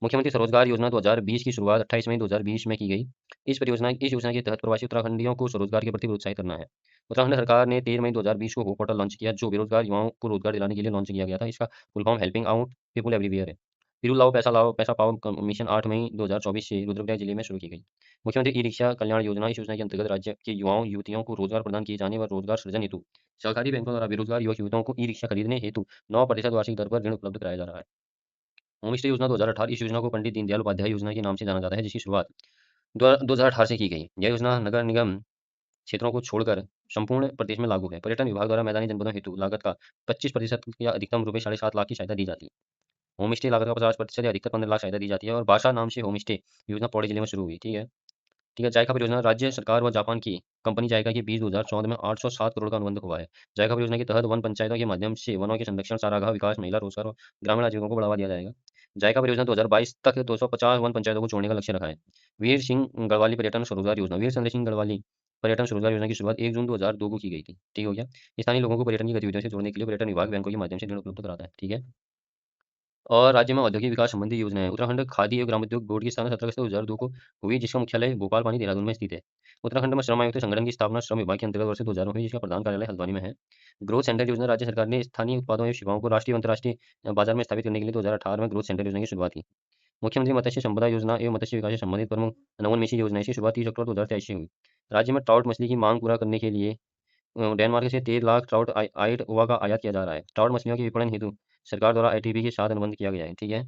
Speaker 1: मुख्यमंत्री स्वरोजगार योजना 2020 की शुरुआत 28 मई 2020 में की गई। इस योजना के तहत प्रवासी उत्तराखंडियों को स्वरोजगार के प्रति प्रोत्साहित करना है। उत्तराखंड सरकार ने 13 मई 2020 को होप पोर्टल लॉन्च किया, जो बेरोजगार युवाओं को रोजगार दिलाने के लिए लॉन्च किया गया था। इसका full form helping out people everywhere है। पिरू लाओ पैसा पाओ मिशन 8 मई 2024 से रुद्रप्रयाग जिले में शुरू की गई। मुख्यमंत्री ई रिक्शा कल्याण योजना इस योजना के अंतर्गत राज्य के युवाओं युवतियों को रोजगार प्रदान किए जाने व रोजगार सृजन हेतु सहकारी बैंकों द्वारा बेरोजगार युवक युवतियों को ई रिक्शा खरीदने हेतु 9% वार्षिक दर पर ऋण उपलब्ध कराया जा रहा है। होम स्टे योजना 2018 इस योजना को पंडित दीनदयाल उपाध्याय योजना के नाम से जाना जाता है, जिसकी शुरुआत 2018 से की गई। यह योजना नगर निगम क्षेत्रों को छोड़कर संपूर्ण प्रदेश में लागू है। पर्यटन विभाग द्वारा मैदानी जनपदों हेतु लागत का 25% या अधिकतम रुपये 7.5 लाख की सहायता दी जाती है। होम स्टे लागत का 50% या अधिकतर 15 लाख सहायता दी जाती है और बासा नाम से होम स्टे योजना पौड़ी जिले में शुरू हुई। ठीक है। ठीक है। जायका परियोजना राज्य सरकार व जापान की कंपनी जायका के बीच 2014 में 807 करोड़ का अनुबंध हुआ है। जायका परियोजना के तहत वन पंचायतों के माध्यम से वनों के संरक्षण, चारागाह विकास, महिला रोजगार और ग्रामीण आजीविका को बढ़ावा दिया जाएगा। जायका परियोजना 2022 तक 250 वन पंचायतों को जोड़ने का लक्ष्य रखा है। वीर सिंह गढ़वाली पर्यटन स्वरोजगार योजना वीर चंद्र सिंह गढ़वाली पर्यटन स्वरोजगार योजना की शुरुआत 1 जून 2002 को की गई थी। ठीक हो गया। स्थानीय लोगों को पर्यटन की गतिविधियों से जोड़ने के लिए पर्यटन विभाग बैंकों के माध्यम से ऋण उपलब्ध कराता है। ठीक है। और राज्य में औद्योगिक विकास संबंधी योजनाएं उत्तराखंड खादी एवं ग्रामोद्योग बोर्ड की स्थापना 17 अगस्त 2002 को हुई, जिसका मुख्यालय भोपाल पानी देहरादून में स्थित है। उत्तराखंड में श्रम आयुक्त संगठन की स्थापना श्रम विभाग के अंतर्गत वर्ष 2000 में हुई, जिसका प्रधान कार्यालय हल्द्वानी में है। ग्रोथ सेंटर योजना राज्य सरकार ने स्थानीय उत्पादों एवं सेवाओं को राष्ट्रीय और अंतर्राष्ट्रीय बाजार में स्थापित करने के लिए 2018 में ग्रोथ सेंटर योजना की शुरुआत की। मुख्यमंत्री मत्स्य संपदा योजना एवं मत्स्य विकास से संबंधित प्रमुख नवोन्मेषी योजना की शुरुआत 30 अक्टूबर 2023 से हुई। राज्य में ट्राउट मछली की मांग पूरा करने के लिए डेनमार्क से 13 लाख ट्राउट आइड ओवा का आयात किया जा रहा है। ट्राउट मछलियों के विपणन हेतु सरकार द्वारा आईटीबी के साथ अनुबंध किया गया है। ठीक है।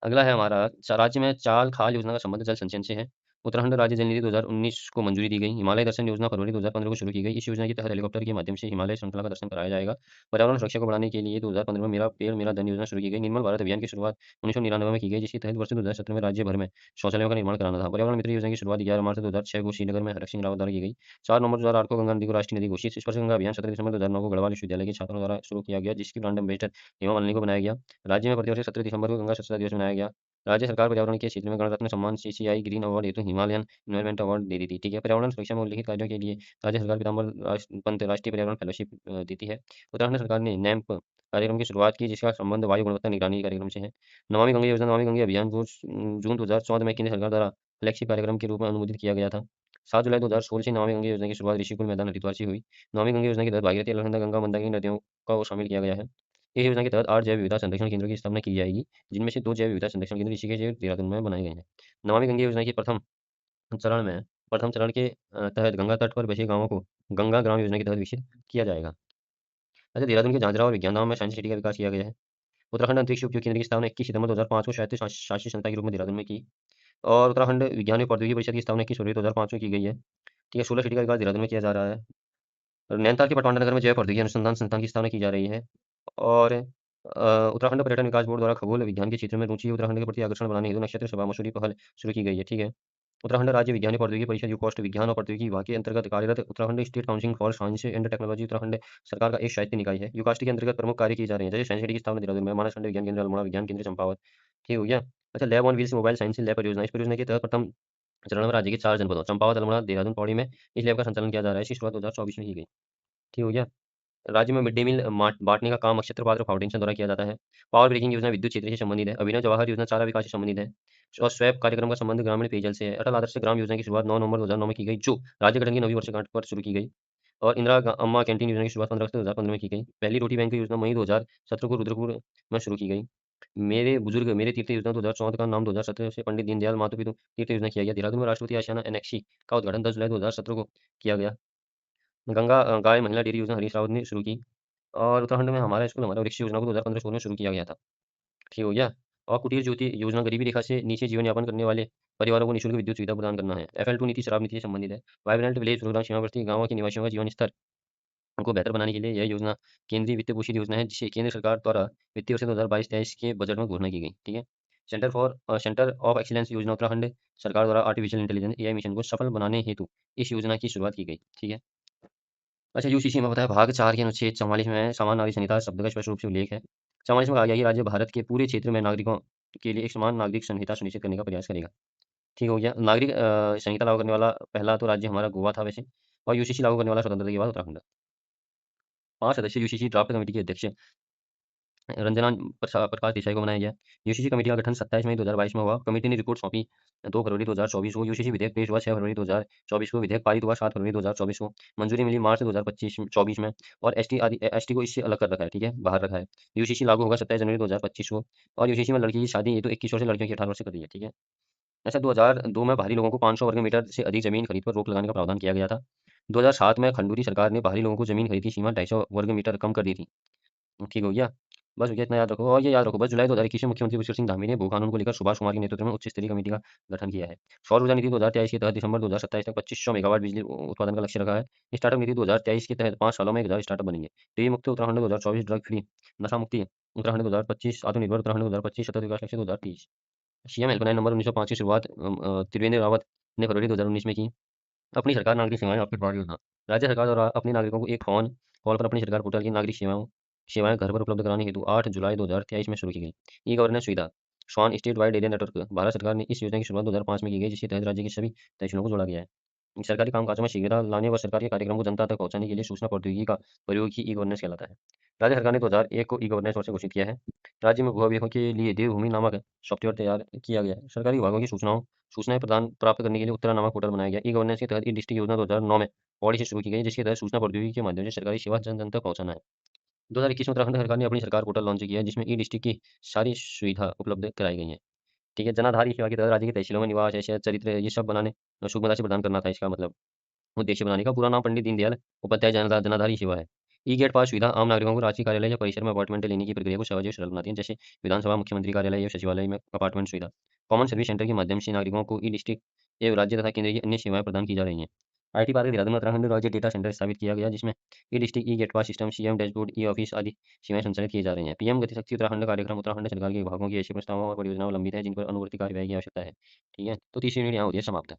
Speaker 1: अगला है हमारा राज्य में चाल खाल योजना का संबंध जल संचयन से है। उत्तराखंड राज्य जल निधि 2019 को मंजूरी दी गई। हिमालय दर्शन योजना फरवरी 2015 को शुरू की गई। इस योजना के तहत हेलीकॉप्टर के माध्यम से हिमालय श्रृंखला का दर्शन कराया जाएगा। पर्यावरण सुरक्षा को बढ़ाने के लिए 2015 में मेरा पेड़ मेरा धन योजना शुरू की गई। निर्मल भारत अभियान की शुरुआत 1999 में की गई, जिसके तहत वर्ष 2017 में राज्य भर में शौचालयों का निर्माण कराना था। पर्यावरण मित्र योजना की शुरुआत 11 मार्च 2006 को श्रीनगर में हरक सिंह रावत द्वारा की गई। 4 नवंबर 2008 को गंगा नदी को राष्ट्रीय नदी घोषित। स्पर्श गंगा अभियान 17 दिसंबर 2009 को गढ़वाल विश्वविद्यालय के छात्रों द्वारा शुरू किया गया, जिसकी ब्रांड एम्बेसडर हेमा मालिनी को बनाया गया। राज्य में प्रतिवर्ष 17 दिसंबर को गंगा स्वच्छता दिवस मनाया गया। राज्य सरकार पर्यावरण के क्षेत्र में गणरत्न सम्मान सीसीआई ग्रीन अवार्ड हेतु हिमालयन इन्वायरमेंट अवार्ड दे देती है। ठीक है। पर्यावरण सुरक्षा में उल्लेखित कार्यों के लिए राज्य सरकार पीताम्बर पंत राष्ट्रीय पर्यावरण फेलोशिप देती है। उत्तराखंड सरकार ने नैम्प कार्यक्रम की शुरुआत की, जिसका संबंध वायु गुणवत्ता निगरानी कार्यक्रम से है। नमामि गंगे योजना नमामि गंगे अभियान को जून 2014 में केंद्र सरकार द्वारा फ्लैगशिप कार्यक्रम के रूप में अनुमोदित किया गया था। 7 जुलाई 2016 से नमामि गंगे योजना की शुरुआत ऋषिकुल मैदान हरिद्वार से हुई। नमामि गंगे योजना के तहत भागीरथी, अलकनंदा, गंगा, मंदाकिनी नदियों को शामिल किया गया है। इस योजना के तहत 8 जैव विविधता संरक्षण केंद्रों की स्थापना की जाएगी, जिनमें से 2 जैव विविधता संरक्षण केंद्र ऋषिकेश और देहरादून में बनाए गए हैं। नमामि गंगे योजना के प्रथम चरण के तहत गंगा तट पर बसे गांवों को गंगा ग्राम योजना के तहत विकसित किया जाएगा। अच्छा, देहरादून के झांझरा और विज्ञान धाम में साइंस सिटी का विकास किया गया है। उत्तराखंड अंतरिक्ष उपयोग केंद्र की स्थापना 21 सितंबर 2005 को स्वायत्त शासी संस्था के रूप में देहरादून में की। और उत्तराखंड विज्ञान एवं प्रौद्योगिकी परिषद की स्थापना 21 फरवरी 2005 में की गई है। ठीक है। सोलर सिटी का विकास देहरादून में किया जा रहा है। और नैनीताल के पटवाना नगर में जैव प्रौद्योगिकी अनुसंधान संस्थान की स्थापना की जा रही है। और उत्तराखंड पर्यटन विकास बोर्ड द्वारा खगोल विज्ञान के क्षेत्र में रुचि उत्तराखंड के प्रति आकर्षण बनाने हेतु नक्षत्र सभा मसूरी पहल शुरू की गई है। ठीक है। उत्तराखंड राज्य विज्ञान प्रौद्योगिकी परिषद यूकॉस्ट विज्ञान और प्रौद्योगिकी विभाग के अंतर्गत कार्यरत Uttarakhand state council for science and technology Uttarakhand सरकार का एक स्वायत्त निकाय है। यूकास्ट के अंतर्गत प्रमुख कार्य किए जा रहे हैं, जैसे साइंस सिटी की स्थापना देहरादून में, मानस खंड विज्ञान केंद्र अल्मोड़ा, विज्ञान केंद्र चंपावत। ठीक हो गया। अच्छा, lab on wheels mobile science lab परियोजना, इस परियोजना के तहत प्रथम चरण में राज्य के 4 जनपदों चंपावत, अल्मोड़ा, देहरादून, पौड़ी में इस लैब का संचालन किया जा रहा है। इसकी शुरुआत 2024 में की गई। ठीक हो गया। राज्य में मिड डे मील बांटने का काम नक्षत्र पात्र फाउंडेशन द्वारा किया जाता है। पावर ब्रेकिंग योजना विद्युत क्षेत्र से संबंधित है। अभिनव जवाहर योजना चारा विकास से संबंधित है। और स्वैप कार्यक्रम का संबंध ग्रामीण पेयजल से है। अटल आदर्श ग्राम योजना की शुरुआत 9 नवंबर 2009 में की गई, जो राज्य गठन की 9वीं वर्षगांठ पर शुरू की गई। और इंदिरा अम्मा कैंटीन योजना की शुरुआत 15 अगस्त 2015 में की गई। पहली रोटी बैंक योजना मई 2017 को रुद्रपुर में शुरू की गई। मेरे बुजुर्ग मेरे तीर्थ योजना 2014 का नाम 2017 से पंडित दीनदयाल मातृपितु तीर्थ योजना किया गया। देहरादून में राष्ट्रपति आशियाना एनेक्सी का उद्घाटन 10 जुलाई 2017 को किया गया। गंगा गाय महिला डेयरी योजना हरीश रावत ने शुरू की। और उत्तराखंड में हमारा स्कूल हमारा वृक्ष योजना को 2015-16 में शुरू किया गया था। ठीक हो गया। और कुटीर ज्योति योजना गरीबी रेखा से नीचे जीवन यापन करने वाले परिवारों को निःशुल्क विद्युत सुविधा प्रदान करना है। FL2 नीति शराब नीति से संबंधित है। वाइब्रेंट विलेज प्रोग्राम सीमावर्ती गांवों के निवासियों का जीवन स्तर को बेहतर बनाने के लिए यह योजना केंद्रीय वित्त पोषित योजना है, जिसे केंद्र सरकार द्वारा वित्तीय वर्ष 2022-23 के बजट में घोषणा की गई। ठीक है। सेंटर ऑफ एक्सीलेंस योजना उत्तराखंड सरकार द्वारा आर्टिफिशियल इंटेलिजेंस AI मिशन को सफल बनाने हेतु इस योजना की शुरुआत की गई। ठीक है। अच्छा, यूसीसी में बताया भाग 4 के अनुच्छेद 44 में समान नागरिक संहिता शब्द का स्पष्ट रूप से उल्लेख है। 44 में कहा गया कि राज्य भारत के पूरे क्षेत्र में नागरिकों के लिए एक समान नागरिक संहिता सुनिश्चित करने का प्रयास करेगा। ठीक हो गया। नागरिक संहिता लागू करने वाला पहला तो राज्य हमारा गोवा था वैसे, और यूसीसी लागू करने वाला स्वतंत्रता के बाद उत्तराखंड। 5 सदस्यीय यूसीसी ड्राफ्ट कमेटी के अध्यक्ष रंजना प्रकाश देसाई को बनाया गया। यूसीसी कमेटी का गठन 27 मई 2022 में हुआ। कमेटी ने रिपोर्ट सौंपी 2 फरवरी 2024 को। यूसीसी विधेयक पेश हुआ 6 फरवरी 2024 को। विधेयक पारित हुआ 7 फरवरी 2024 को। मंजूरी मिली मार्च 2024 में। और एसटी को इससे अलग कर रखा है, ठीक है, बाहर रखा है। यूसीसी लागू होगा 27 जनवरी 2025 को। और यूसीसी में लड़की की शादी ये तो 21 वर्ष से लड़कियों की 18 वर्ष से कर दी है। ठीक है। ऐसा 2002 में बाहरी लोगों को 500 वर्ग मीटर से अधिक जमीन खरीद पर रोक लगाने का प्रावधान किया गया था। 2007 में खंडूरी सरकार ने बाहरी लोगों को जमीन खरीद की सीमा 250 वर्ग मीटर कम कर दी थी। ठीक हो गया। बस भैया इतना याद रखो। और ये याद रखो, बस जुलाई 2021 में मुख्यमंत्री पुष्कर सिंह धामी ने भू कानून को लेकर सुभाष कुमार के नेतृत्व में उच्च स्तरीय कमेटी का गठन किया है। सौर ऊर्जा नीति 2023 के तहत दिसंबर 2027 तक 2500 मेगावाट बिजली उत्पादन का लक्ष्य रखा है। स्टार्टअप नीति 2023 के तहत 5 सालों में 1000 स्टार्टअप बनेंगे। टीबी मुक्त उत्तराखंड 2024 ड्रग फ्री नशा मुक्ति उत्तराखंड 2025 आत्मनिर्भर उत्तराखंड 2025 सतत विकास लक्ष्य 2030। सीएम हेल्पलाइन नंबर 1905 की शुरुआत त्रिवेंद्र रावत ने फरवरी 2019 में की। अपनी सरकार नागरिक सेवाएं आपके द्वार योजना राज्य सरकार द्वारा अपने नागरिकों को एक फोन कॉल पर अपनी सरकार पोर्टल की नागरिक सेवाएं घर पर उपलब्ध कराने हेतु 8 जुलाई 2023 में शुरू की गई। ई गवर्नेंस सुविधा स्वान state wide area network Bharat सरकार ने इस योजना की शुरुआत 2005 में की गई, जिसके तहत राज्य के सभी तहसीलों को जोड़ा गया है। सरकारी कामकाजों में शीघ्रता लाने व सरकारी कार्यक्रम को जनता तक पहुंचाने के लिए सूचना प्रौद्योगिकी का प्रयोग ही ई गवर्नेंस कहलाता है। राज्य सरकार ने 2001 को ई गवर्नेंस वर्ष घोषित किया है। राज्य में भू अभिलेखों के लिए देवभूमि नामक सॉफ्टवेयर तैयार किया गया है। सरकारी विभागों की सूचनाएं प्रदान प्राप्त करने के लिए उत्तरा नामक पोर्टल बनाया गया। ई गवर्नेंस के तहत ई डिस्ट्रिक्ट योजना 2009 में पौड़ी से शुरू की गई, जिसके तहत सूचना प्रौद्योगिकी के माध्यम से सरकारी सेवा जन जन तक पहुंचाना है। 2021 में उत्तराखंड सरकार ने अपनी सरकार पोर्टल लॉन्च किया है, जिसमें ई डिस्ट्रिक्ट की सारी सुविधा उपलब्ध कराई गई है। ठीक है। जनाधारी सेवा के तहत राज्य की तहसीलों में निवास ऐसे चरित्र ये सब बनाने सुगमता से प्रदान करना था इसका मतलब उद्देश्य। बनाने का पूरा नाम पंडित दीनदयाल उपाध्याय जनाधारी सेवा है। ई गेट पास सुविधा आम नागरिकों को राजकीय कार्यालय या परिसर में अपार्टमेंट लेने की प्रक्रिया को सहज और सरल बनाती है, जैसे विधानसभा, मुख्यमंत्री कार्यालय या सचिवालय में अपार्टमेंट सुविधा। कॉमन सर्विस सेंटर के माध्यम से नागरिकों को ई डिस्ट्रिक्ट एवं राज्य तथा केंद्र की अन्य सेवाएं प्रदान की जा रही हैं। IT पार्क देहरादून में उत्तराखंड राज्य डेटा सेंटर स्थापित किया गया, जिसमें e district e gate pass system, CM dashboard, e office आदि सेवाएं संचालित की जा रही हैं। PM गति शक्ति उत्तराखंड कार्यक्रम उत्तराखंड सरकार के विभागों की ऐसे प्रस्तावों और परियोजनाओं लंबित है जिन पर अनुवर्ती कार्यवाही की आवश्यकता है। ठीक है। तो तीसरी यूनिट यहाँ होती है समाप्त।